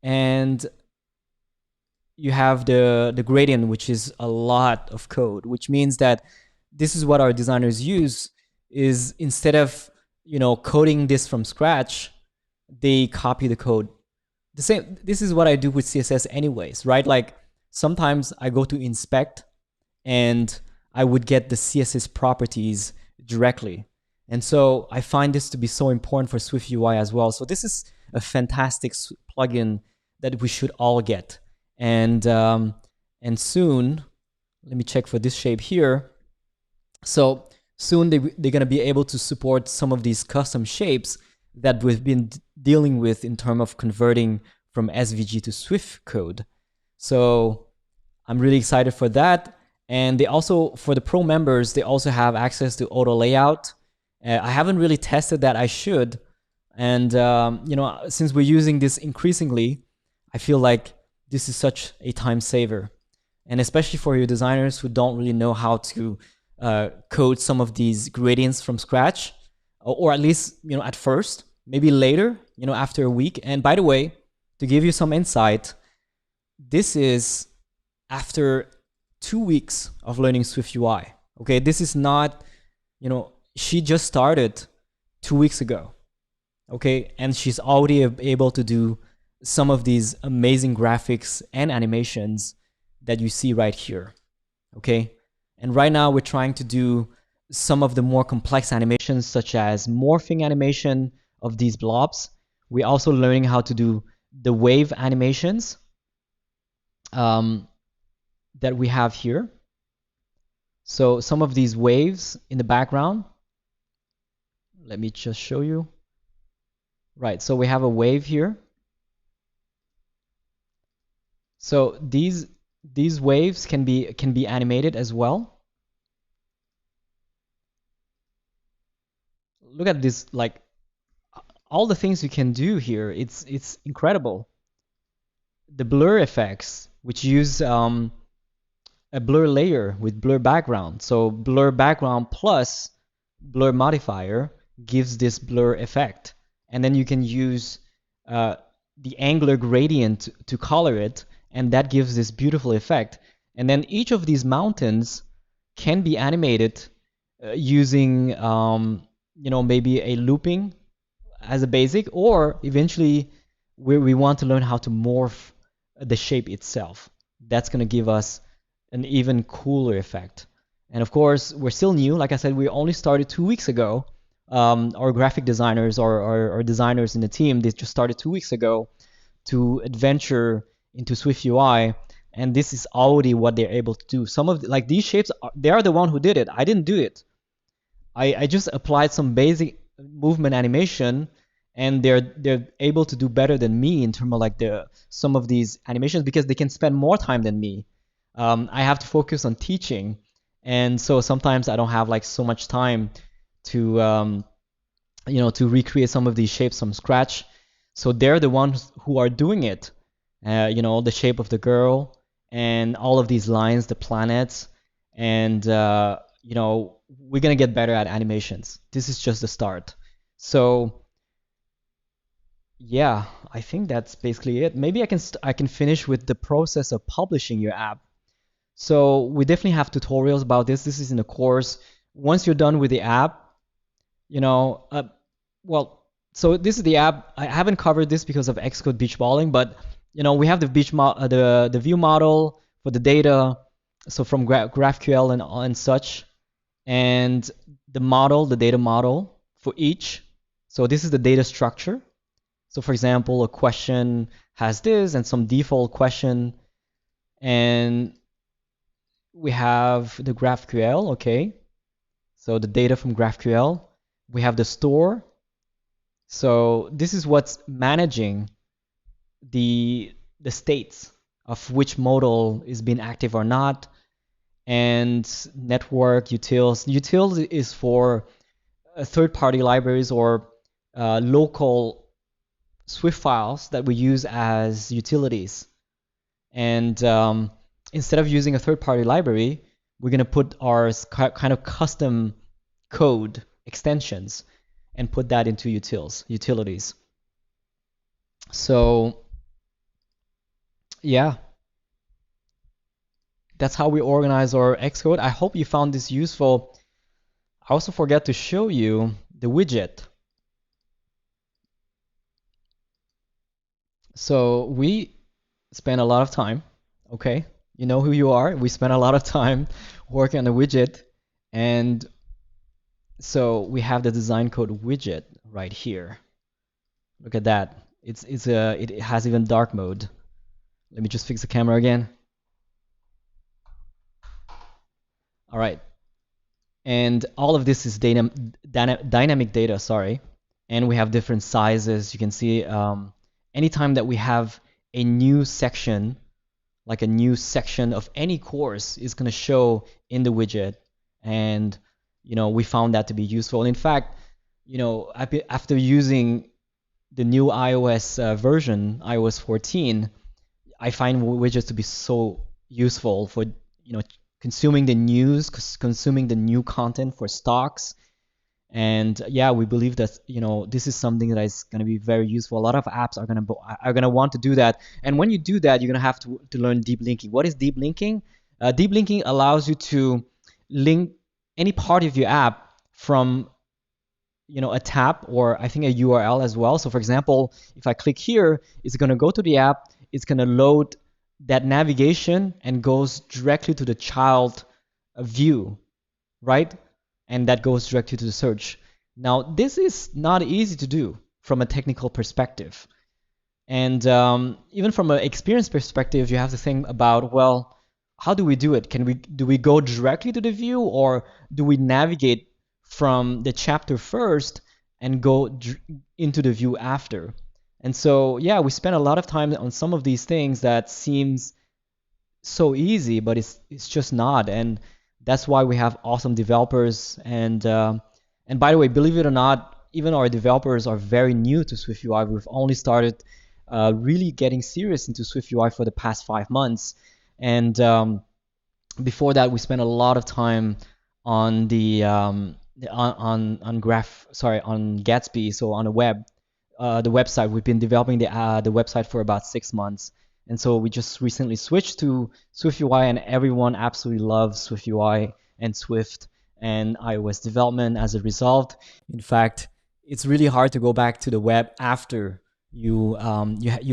and you have the gradient, which is a lot of code, which means that this is what our designers use. Is instead of coding this from scratch, they copy the code. The same. This is what I do with CSS anyways, right? Like sometimes I go to inspect and I would get the CSS properties directly. And so I find this to be so important for SwiftUI as well. So this is a fantastic plugin that we should all get. And soon, let me check for this shape here. So soon they're going to be able to support some of these custom shapes that we've been dealing with in terms of converting from SVG to Swift code. So I'm really excited for that. And they also, for the pro members, they also have access to auto layout. I haven't really tested that. I should. And you know, since we're using this increasingly, I feel like this is such a time saver. And especially for your designers who don't really know how to code some of these gradients from scratch, or at least, you know, at first, maybe later, you know, after a week. And by the way, to give you some insight, this is after 2 weeks of learning SwiftUI. Okay, this is not, you know, she just started 2 weeks ago. Okay, and she's already able to do some of these amazing graphics and animations that you see right here. Okay, and right now we're trying to do some of the more complex animations, such as morphing animation of these blobs. We're also learning how to do the wave animations that we have here. So some of these waves in the background, let me just show you. Right, so we have a wave here. So these waves can be animated as well. Look at this, like all the things you can do here. It's incredible. The blur effects, which use a blur layer with blur background. So blur background plus blur modifier gives this blur effect. And then you can use the angular gradient to color it, and that gives this beautiful effect. And then each of these mountains can be animated using, you know, maybe a looping as a basic, or eventually we want to learn how to morph the shape itself. That's going to give us an even cooler effect. And of course, we're still new. Like I said, we only started 2 weeks ago. Our graphic designers or designers in the team, they just started 2 weeks ago to adventure into SwiftUI, and this is already what they're able to do. Some of like these shapes, they are the one who did it. I didn't do it. I just applied some basic movement animation, and they're able to do better than me in terms of like some of these animations, because they can spend more time than me. I have to focus on teaching, and so sometimes I don't have like so much time to you know, to recreate some of these shapes from scratch. So they're the ones who are doing it. You know, the shape of the girl and all of these lines, the planets, and you know, we're gonna get better at animations. This is just the start. So yeah, I think that's basically it. Maybe I can finish with the process of publishing your app. So we definitely have tutorials about this. This is in the course. Once you're done with the app, you know, well, so this is the app. I haven't covered this because of Xcode beach balling, but you know, we have the the view model for the data, so from GraphQL and such, and the model, the data model for each. So this is the data structure. So for example, a question has this and some default question, and we have the GraphQL, okay? So the data from GraphQL. We have the store. So this is what's managing the states of which modal is being active or not. And network utils. Utils is for third-party libraries or local Swift files that we use as utilities. And instead of using a third-party library, we're going to put our kind of custom code extensions and put that into utilities. So yeah, that's how we organize our Xcode. I hope you found this useful. I also forgot to show you the widget. So we spent a lot of time, okay? You know who you are. We spent a lot of time working on the widget, and so we have the DesignCode widget right here. Look at that. It has even dark mode. Let me just fix the camera again. All right. And all of this is dynamic data, sorry. and we have different sizes. You can see anytime that we have a new section, like a new section of any course, is going to show in the widget. And we found that to be useful. In fact, after using the new iOS version, iOS 14, I find widgets to be so useful for consuming the news, consuming the new content for stocks. And yeah, we believe that this is something that is going to be very useful. A lot of apps are going to want to do that. And when you do that, you're going to have to learn deep linking. What is deep linking? Deep linking allows you to link any part of your app from a tab, or I think a URL as well. So for example, if I click here, it's going to go to the app, it's going to load that navigation and goes directly to the child view, right? And that goes directly to the search. Now, this is not easy to do from a technical perspective. And even from an experience perspective, you have to think about, well, how do we do it? Do we go directly to the view, or do we navigate from the chapter first and go into the view after? And so, yeah, we spend a lot of time on some of these things that seems so easy, but it's just not. And that's why we have awesome developers. And by the way, believe it or not, even our developers are very new to SwiftUI. We've only started really getting serious into SwiftUI for the past 5 months. And before that, we spent a lot of time on the on Gatsby, so on the web, the website. We've been developing the website for about 6 months. And so we just recently switched to SwiftUI, and everyone absolutely loves SwiftUI and Swift and iOS development as a result. In fact, it's really hard to go back to the web after you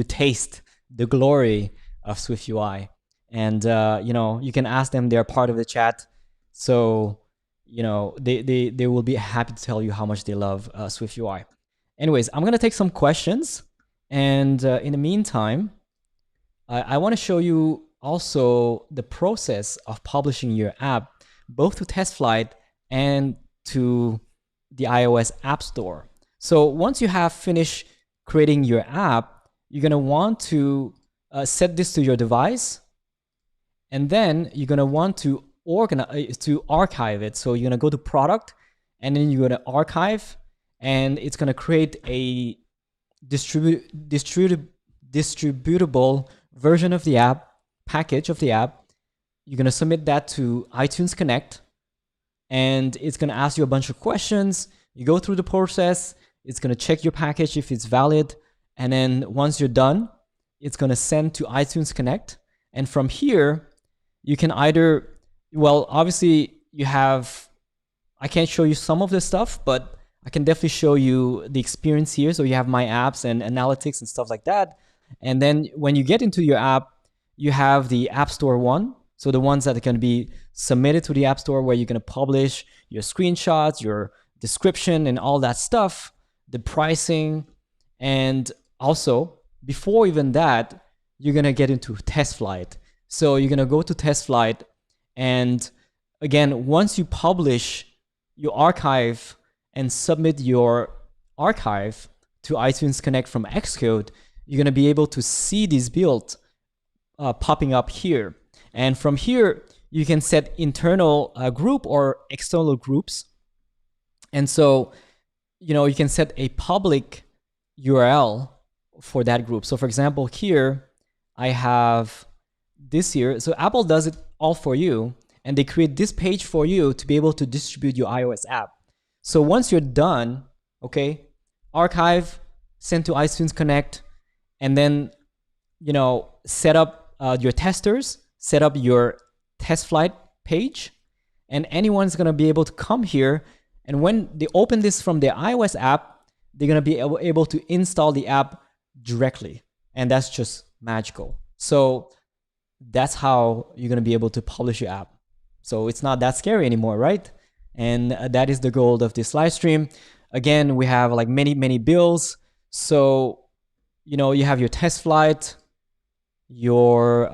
taste the glory of SwiftUI. And you can ask them; they're part of the chat, so they will be happy to tell you how much they love SwiftUI. Anyways, I'm gonna take some questions, and in the meantime, I want to show you also the process of publishing your app, both to TestFlight and to the iOS App Store. So once you have finished creating your app, you're going to want to set this to your device, and then you're going to want to archive it. So you're going to go to Product, and then you're going to archive, and it's going to create a distributable version of the app, package of the app. You're going to submit that to iTunes Connect, and it's going to ask you a bunch of questions. You go through the process. It's going to check your package if it's valid, and then once you're done, it's going to send to iTunes Connect. And from here, you can either, well, obviously you have, I can't show you some of this stuff, but I can definitely show you the experience here. So you have my apps and analytics and stuff like that. And then when you get into your app, you have the App Store one. So the ones that can be submitted to the App Store, where you're going to publish your screenshots, your description, and all that stuff, the pricing. And also, before even that, you're going to get into TestFlight. So you're going to go to TestFlight. And again, once you publish your archive and submit your archive to iTunes Connect from Xcode, you're going to be able to see these builds popping up here. And from here, you can set internal group or external groups. And so, you can set a public URL for that group. So for example, here, I have this here. So Apple does it all for you, and they create this page for you to be able to distribute your iOS app. So once you're done, okay, archive, send to iTunes Connect, and then, set up your testers, set up your TestFlight page, and anyone's going to be able to come here. And when they open this from their iOS app, they're going to be able to install the app directly. And that's just magical. So that's how you're going to be able to publish your app. So it's not that scary anymore, right? And that is the goal of this live stream. Again, we have like many builds. So, you have your TestFlight, your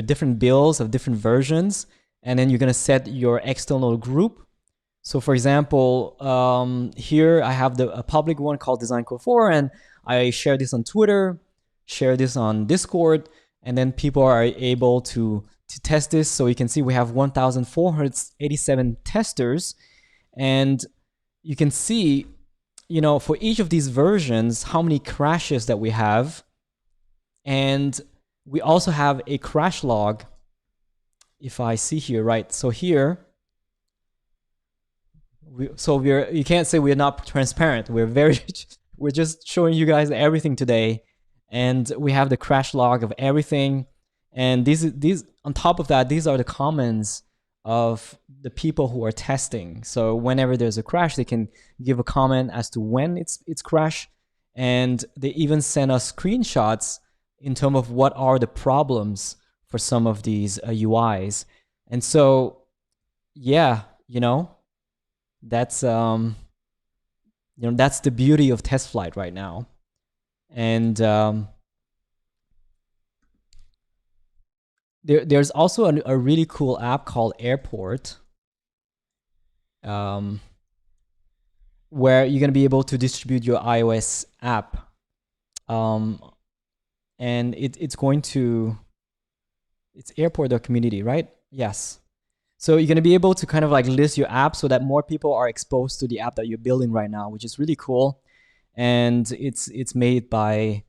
different builds of different versions, and then you're going to set your external group So for example, here I have a public one called DesignCode 4, and I share this on Twitter, share this on Discord, and then people are able to test this. So you can see we have 1,487 testers, and you can see, for each of these versions, how many crashes that we have. And we also have a crash log. If I see here, right? So here, you can't say we're not transparent. We're just showing you guys everything today, and we have the crash log of everything. And these on top of that, these are the comments of the people who are testing. So whenever there's a crash, they can give a comment as to when it's crashed, and they even send us screenshots in terms of what are the problems for some of these UIs. And so, yeah, that's that's the beauty of TestFlight right now. And there's also a really cool app called Airport, where you're going to be able to distribute your iOS app, and it's airport.community, right? Yes. So you're going to be able to kind of like list your app so that more people are exposed to the app that you're building right now, which is really cool. And it's made by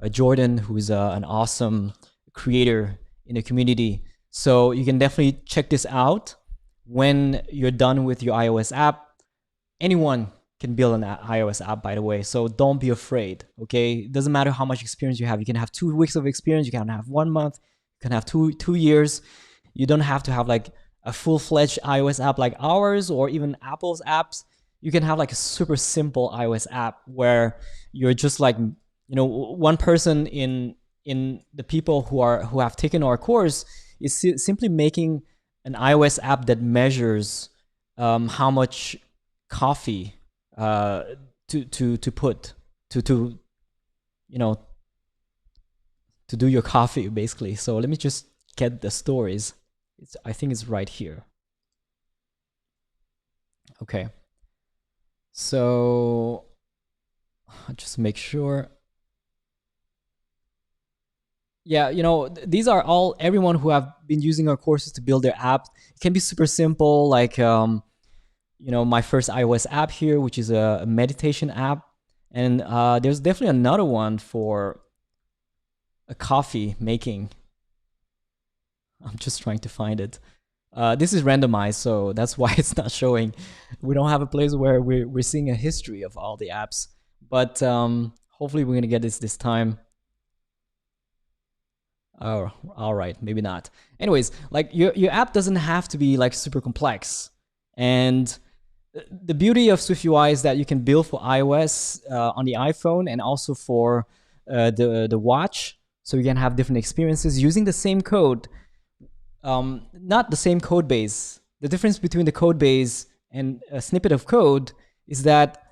Jordan, who's an awesome creator in the community. So you can definitely check this out when you're done with your iOS app. Anyone can build an iOS app, by the way. So don't be afraid, okay? It doesn't matter how much experience you have. You can have 2 weeks of experience. You can have 1 month. You can have two years. You don't have to have like a full-fledged iOS app like ours or even Apple's apps. You can have like a super simple iOS app where you're just like, one person in the people who have taken our course is simply making an iOS app that measures how much coffee to put to do your coffee, basically. So let me just get the stories. I think it's right here. Okay. So I'll just make sure. Yeah, these are all everyone who have been using our courses to build their app. It can be super simple, like my first iOS app here, which is a meditation app, and there's definitely another one for a coffee making. I'm just trying to find it. This is randomized, so that's why it's not showing. We don't have a place where we're seeing a history of all the apps, but hopefully we're gonna get this time. Oh, all right, maybe not. Anyways, like your app doesn't have to be like super complex, and the beauty of SwiftUI is that you can build for iOS on the iPhone and also for the watch, so you can have different experiences using the same code. Not the same code base. The difference between the code base and a snippet of code is that,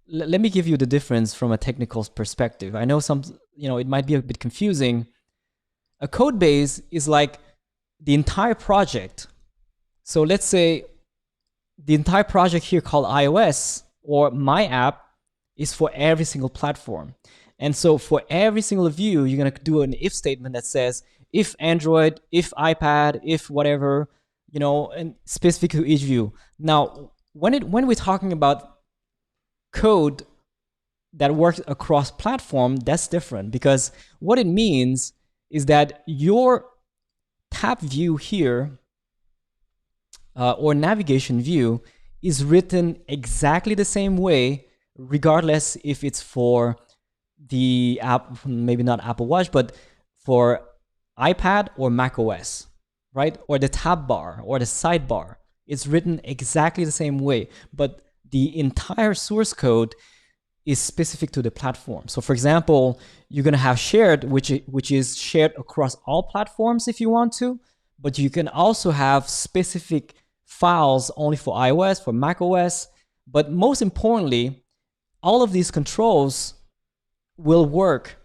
let me give you the difference from a technical perspective. I know it might be a bit confusing. A code base is like the entire project. So let's say the entire project here called iOS or my app is for every single platform. And so for every single view, you're going to do an if statement that says, if Android, if iPad, if whatever, and specific to each view. Now, when we're talking about code that works across platform, that's different, because what it means is that your tab view here or navigation view is written exactly the same way, regardless if it's for the app, maybe not Apple Watch, but for iPad or Mac OS, right? Or the tab bar or the sidebar. It's written exactly the same way, but the entire source code is specific to the platform. So for example, you're gonna have shared, which is shared across all platforms if you want to, but you can also have specific files only for iOS, for Mac OS. But most importantly, all of these controls will work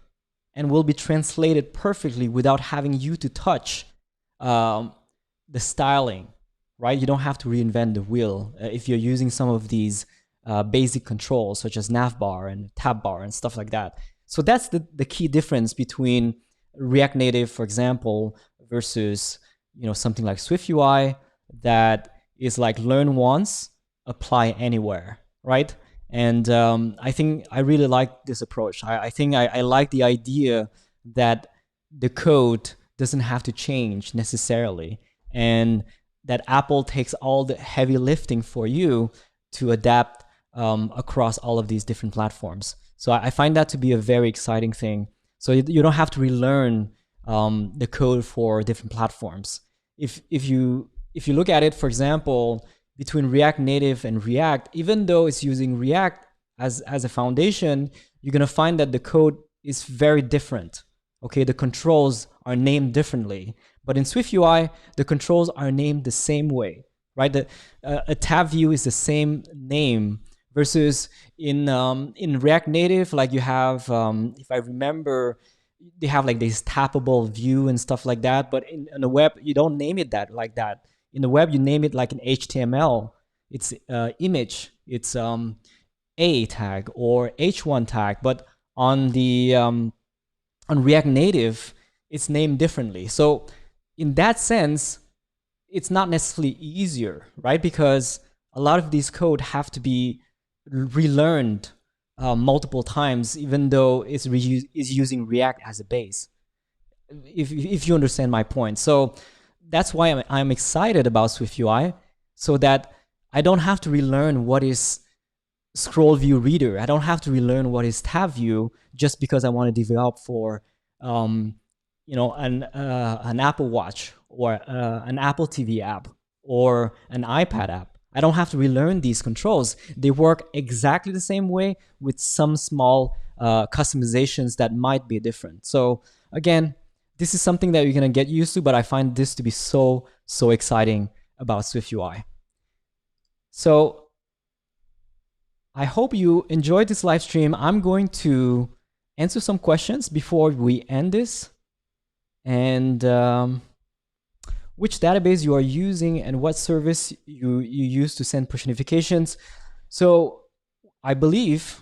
and will be translated perfectly without having you to touch the styling right? You don't have to reinvent the wheel if you're using some of these basic controls such as navbar and tab bar and stuff like that. So that's the key difference between React Native, for example, versus something like SwiftUI that is like learn once, apply anywhere, right? And I think I really like this approach. I think I like the idea that the code doesn't have to change necessarily, and that Apple takes all the heavy lifting for you to adapt across all of these different platforms. So I find that to be a very exciting thing. So you don't have to relearn the code for different platforms. If you look at it, for example, between React Native and React, even though it's using React as a foundation, you're gonna find that the code is very different. Okay, the controls are named differently. But in SwiftUI, the controls are named the same way, right? A tab view is the same name versus in React Native, like you have, if I remember, they have like this tappable view and stuff like that. But in the web, you don't name it that like that. In the web, you name it like an HTML. It's image. It's A tag or H1 tag. But on the on React Native, it's named differently. So in that sense, it's not necessarily easier, right? Because a lot of these code have to be relearned multiple times, even though it's using React as a base. If you understand my point. So that's why I'm excited about SwiftUI, so that I don't have to relearn what is scroll view reader. I don't have to relearn what is tab view just because I want to develop for an Apple Watch or an Apple TV app or an iPad app. I don't have to relearn these controls. They work exactly the same way with some small customizations that might be different. So again, this is something that you're gonna get used to, but I find this to be so exciting about SwiftUI. So I hope you enjoyed this live stream. I'm going to answer some questions before we end this. And which database you are using and what service you use to send push notifications. So I believe,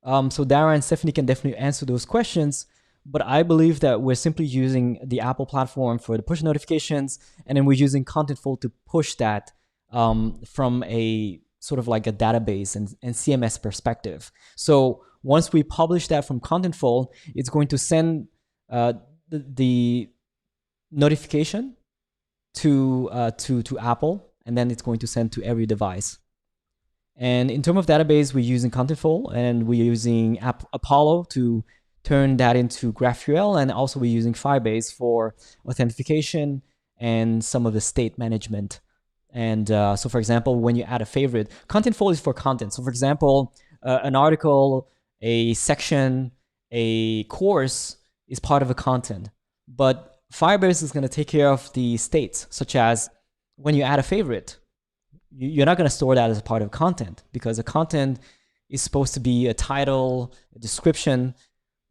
so Dara and Stephanie can definitely answer those questions, but I believe that we're simply using the Apple platform for the push notifications, and then we're using Contentful to push that from a sort of like a database and CMS perspective. So once we publish that from Contentful, it's going to send the notification to Apple, and then it's going to send to every device. And in terms of database, we're using Contentful, and we're using Apollo to turn that into GraphQL, and also we're using Firebase for authentication and some of the state management. And so, for example, when you add a favorite, Contentful is for content. So, for example, an article, a section, a course is part of a content, but Firebase is going to take care of the states, such as when you add a favorite, you're not going to store that as a part of content, because a content is supposed to be a title, a description,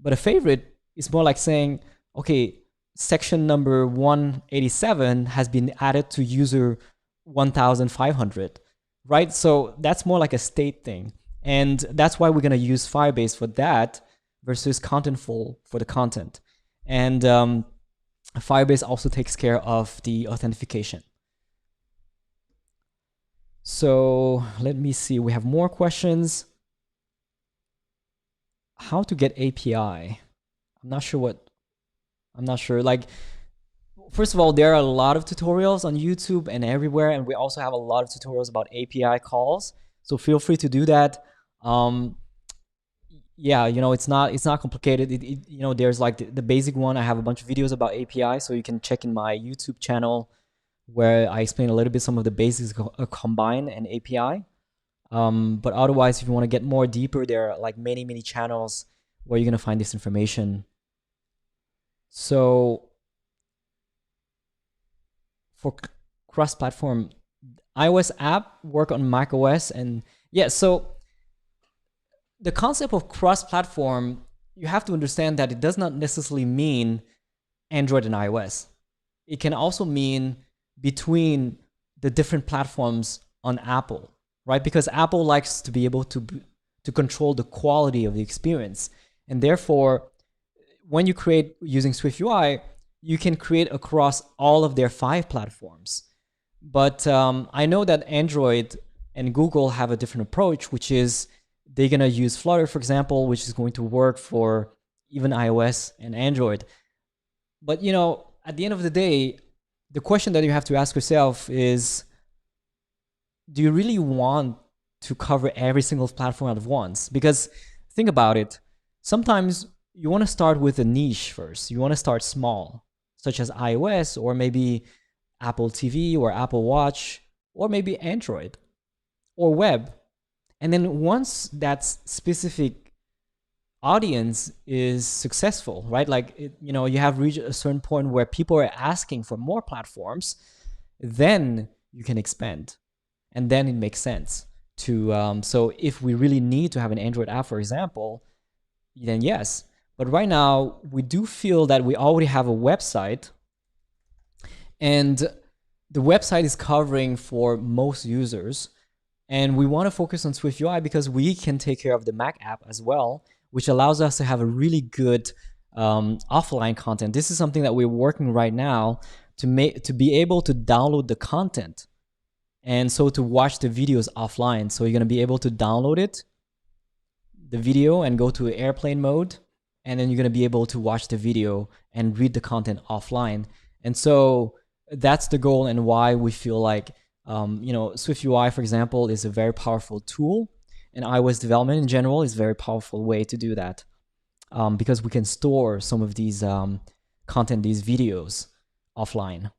but a favorite is more like saying, okay, section number 187 has been added to user 1500, right? So that's more like a state thing. And that's why we're going to use Firebase for that versus Contentful for the content. And Firebase also takes care of the authentication. So let me see, we have more questions. How to get API? I'm not sure. Like, first of all, there are a lot of tutorials on YouTube and everywhere, and we also have a lot of tutorials about API calls. So feel free to do that. Yeah, it's not complicated. There's like the basic one. I have a bunch of videos about API, so you can check in my YouTube channel where I explain a little bit some of the basics of Combine and API. But otherwise, if you want to get more deeper, there are like many channels where you're gonna find this information. So for cross-platform, iOS app work on macOS, and yeah, so the concept of cross-platform, you have to understand that it does not necessarily mean Android and iOS. It can also mean between the different platforms on Apple, right? Because Apple likes to be able to control the quality of the experience. And therefore, when you create using SwiftUI, you can create across all of their 5 platforms. But I know that Android and Google have a different approach, which is they're going to use Flutter, for example, which is going to work for even iOS and Android. But, you know, at the end of the day, the question that you have to ask yourself is, do you really want to cover every single platform at once? Because think about it. Sometimes you want to start with a niche first. You want to start small, such as iOS or maybe Apple TV or Apple Watch or maybe Android or web. And then once that specific audience is successful, right? Like, you know, you have reached a certain point where people are asking for more platforms, then you can expand. And then it makes sense to, so if we really need to have an Android app, for example, then yes. But right now, we do feel that we already have a website, and the website is covering for most users. And we want to focus on SwiftUI because we can take care of the Mac app as well, which allows us to have a really good offline content. This is something that we're working right now to be able to download the content, and so to watch the videos offline. So you're going to be able to download it, the video, and go to airplane mode, and then you're going to be able to watch the video and read the content offline. And so that's the goal, and why we feel like you know, SwiftUI, for example, is a very powerful tool, and iOS development in general is a very powerful way to do that, because we can store some of these content, these videos, offline.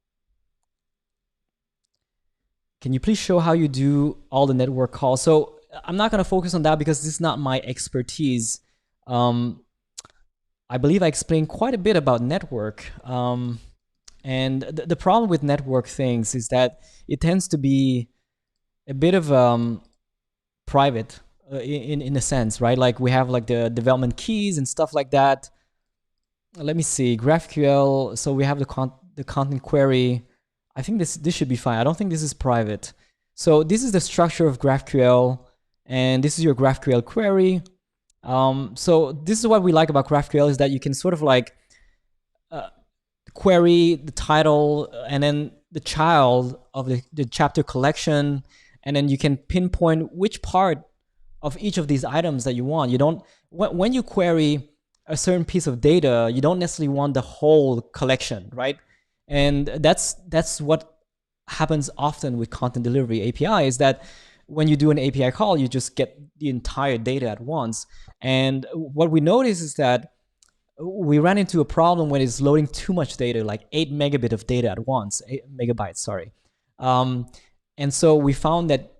Can you please show how you do all the network calls? So I'm not going to focus on that because this is not my expertise. I believe I explained quite a bit about network. And the problem with network things is that it tends to be a bit of private in a sense, right? Like we have like the development keys and stuff like that. Let me see, GraphQL. So we have the content query. I think this should be fine. I don't think this is private. So this is the structure of GraphQL, and this is your GraphQL query. So this is what we like about GraphQL, is that you can sort of like query the title and then the child of the chapter collection, and then you can pinpoint which part of each of these items that you want. You don't, when you query a certain piece of data, you don't necessarily want the whole collection, right? And that's what happens often with content delivery API, is that when you do an API call, you just get the entire data at once. And what we notice is that we ran into a problem when it's loading too much data, like 8 megabit of data at once, 8 megabytes, sorry. And so we found that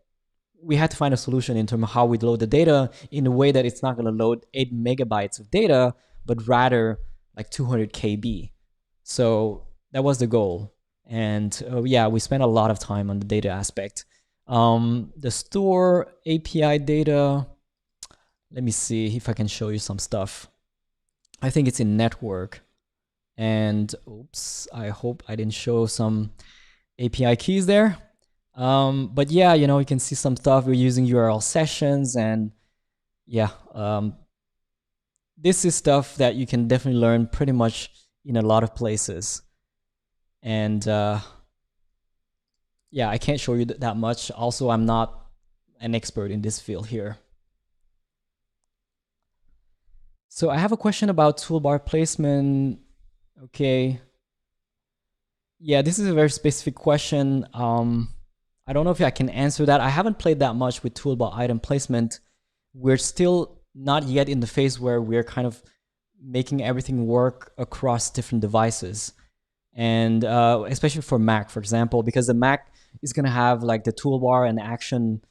we had to find a solution in terms of how we load the data in a way that it's not going to load 8 megabytes of data, but rather like 200 KB. So that was the goal. And yeah, we spent a lot of time on the data aspect. The store API data, let me see if I can show you some stuff. I think it's in network. And oops, I hope I didn't show some API keys there. But yeah, you know, you can see some stuff. We're using URL sessions, and yeah, this is stuff that you can definitely learn pretty much in a lot of places. And yeah, I can't show you that much. Also, I'm not an expert in this field here. So I have a question about toolbar placement. Okay. Yeah, this is a very specific question. I don't know if I can answer that. I haven't played that much with toolbar item placement. We're still not yet in the phase where we're kind of making everything work across different devices. And especially for Mac, for example, because the Mac is going to have like the toolbar and action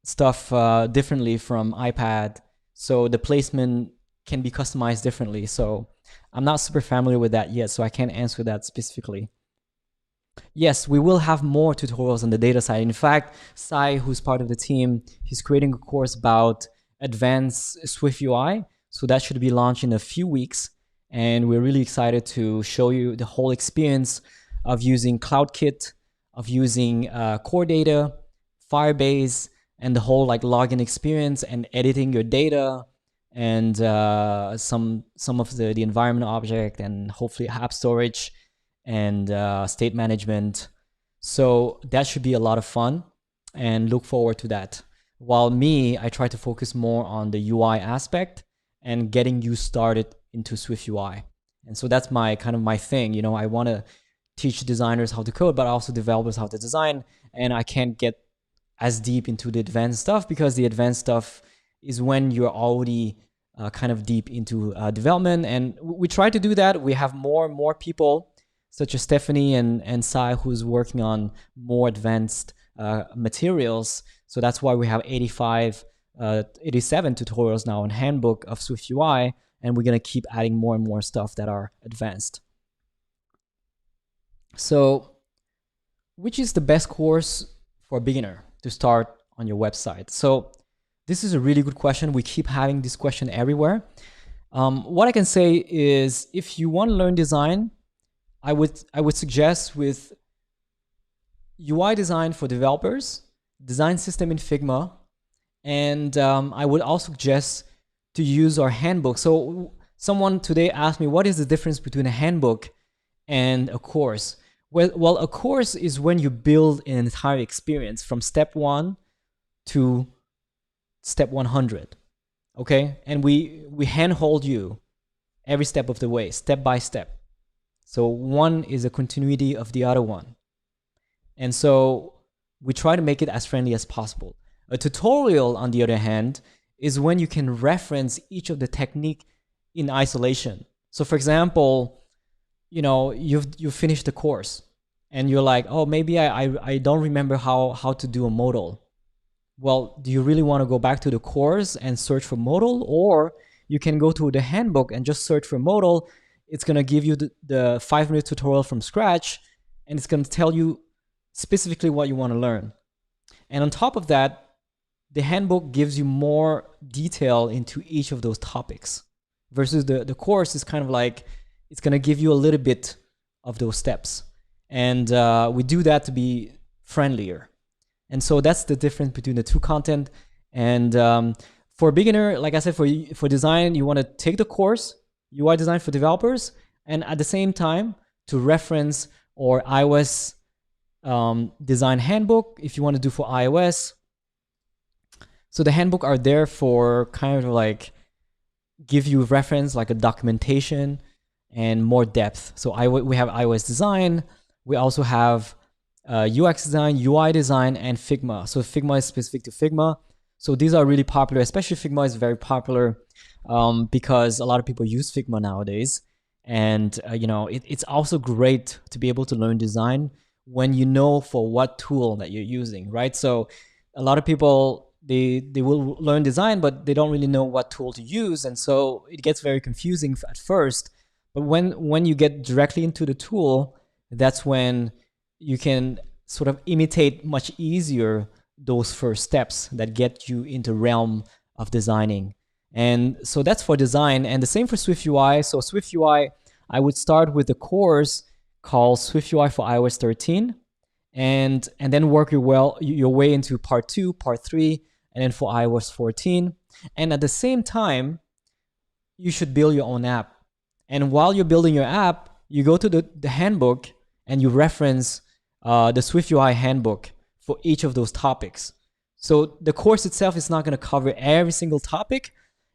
stuff differently from iPad. So the placement can be customized differently. So I'm not super familiar with that yet, so I can't answer that specifically. Yes, we will have more tutorials on the data side. In fact, Sai, who's part of the team, he's creating a course about advanced SwiftUI. So that should be launched in a few weeks. And we're really excited to show you the whole experience of using CloudKit, of using core data, Firebase, and the whole like login experience and editing your data and some of the environment object and hopefully app storage and state management. So that should be a lot of fun and look forward to that. While me, I try to focus more on the UI aspect and getting you started into SwiftUI. And so that's my kind of my thing. You know, I want to teach designers how to code, but also developers how to design. And I can't get as deep into the advanced stuff because the advanced stuff is when you're already kind of deep into development. And we try to do that. We have more and more people such as Stephanie and Sai, who's working on more advanced materials. So that's why we have 87 tutorials now in Handbook of SwiftUI, and we're going to keep adding more and more stuff that are advanced. So which is the best course for a beginner to start on your website? So this is a really good question. We keep having this question everywhere. What I can say is if you want to learn design, I would suggest with UI design for developers, design system in Figma, and I would also suggest to use our handbook. So someone today asked me, what is the difference between a handbook and a course? Well, a course is when you build an entire experience from step 1 to step 100, okay? And we handhold you every step of the way, step by step. So one is a continuity of the other one. And so we try to make it as friendly as possible. A tutorial, on the other hand, is when you can reference each of the technique in isolation. So for example, you know, you've finished the course and you're like, oh, maybe I don't remember how to do a modal. Well, do you really want to go back to the course and search for modal? Or you can go to the handbook and just search for modal. It's going to give you the 5-minute tutorial from scratch, and it's going to tell you specifically what you want to learn. And on top of that, the handbook gives you more detail into each of those topics versus the course is kind of like, it's going to give you a little bit of those steps. And we do that to be friendlier. And so that's the difference between the two content. And for a beginner, like I said, for design, you want to take the course, UI design for developers, and at the same time to reference or iOS design handbook if you want to do for iOS. So the handbook are there for kind of like give you reference, like a documentation and more depth. So we have iOS design. We also have UX design, UI design, and Figma. So Figma is specific to Figma. So these are really popular, especially Figma is very popular because a lot of people use Figma nowadays. And you know, it's also great to be able to learn design when you know for what tool that you're using, right? So a lot of people, they will learn design, but they don't really know what tool to use. And so it gets very confusing at first. But when you get directly into the tool, that's when you can sort of imitate much easier those first steps that get you into realm of designing. And so that's for design, and the same for SwiftUI. So SwiftUI, I would start with a course called SwiftUI for iOS 13, and then work your way into part 2, part 3, and then for iOS 14. And at the same time, you should build your own app. And while you're building your app, you go to the handbook and you reference the SwiftUI handbook for each of those topics. So the course itself is not going to cover every single topic.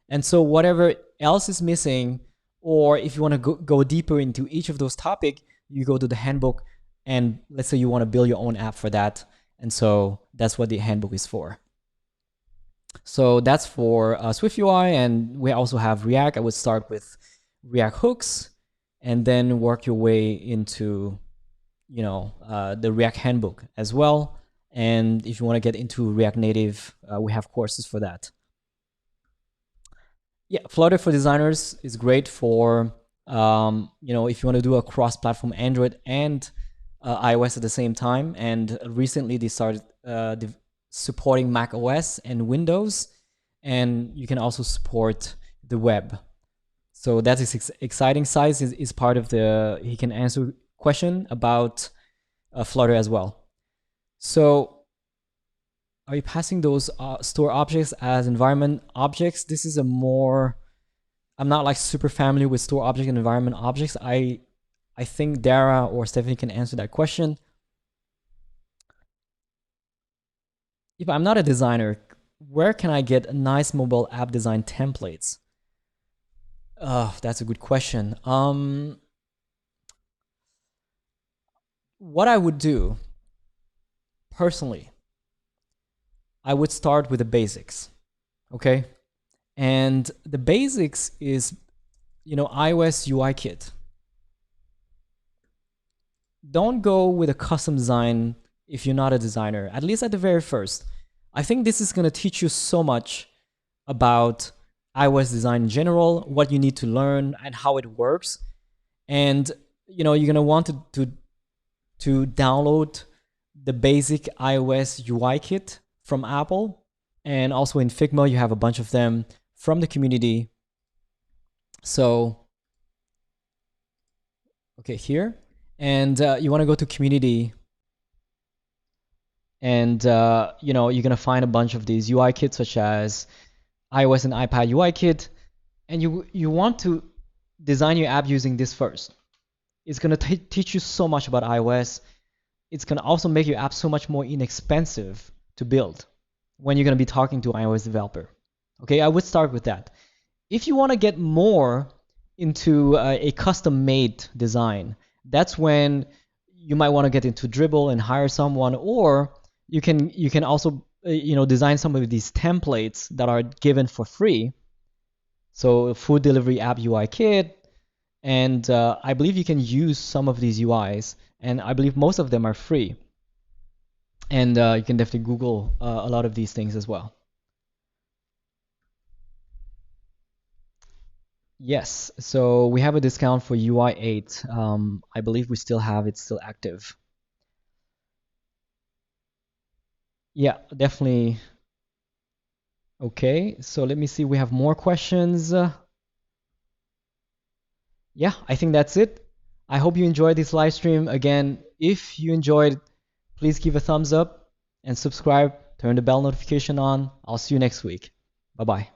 And so whatever else is missing, or if you want to go deeper into each of those topics, you go to the handbook, and let's say you want to build your own app for that. And so that's what the handbook is for. So that's for SwiftUI, and we also have React. I would start with React hooks and then work your way into, you know, the React handbook as well. And if you want to get into React Native, we have courses for that. Yeah, Flutter for designers is great for, you know, if you want to do a cross-platform Android and iOS at the same time. And recently they started supporting Mac OS and Windows, and you can also support the web. So that is exciting. Size is part of the, he can answer question about Flutter as well. So are you passing those store objects as environment objects? This is a more, I'm not like super familiar with store object and environment objects. I think Dara or Stephanie can answer that question. If I'm not a designer, where can I get nice mobile app design templates? That's a good question. What I would do personally, I would start with the basics, okay? And the basics is, iOS UI kit. Don't go with a custom design if you're not a designer, at least at the very first. I think this is going to teach you so much about iOS design in general, what you need to learn and how it works. And you're going to want to download the basic iOS UI kit from Apple. And also in Figma, you have a bunch of them from the community. So, okay, here. And you want to go to community. And, you're going to find a bunch of these UI kits, such as iOS and iPad UI kit. And you want to design your app using this first. It's going to teach you so much about iOS. It's going to also make your app so much more inexpensive to build when you're going to be talking to an iOS developer. Okay, I would start with that. If you want to get more into a custom-made design, that's when you might want to get into Dribble and hire someone, or you can also design some of these templates that are given for free. So food delivery app UI kit, and I believe you can use some of these UIs, and I believe most of them are free. And you can definitely Google a lot of these things as well. Yes, so we have a discount for UI 8. I believe we still have it still active. Yeah, definitely. Okay, so let me see. We have more questions. Yeah, I think that's it. I hope you enjoyed this live stream. Again, if you enjoyed, please give a thumbs up and subscribe. Turn the bell notification on. I'll see you next week. Bye-bye.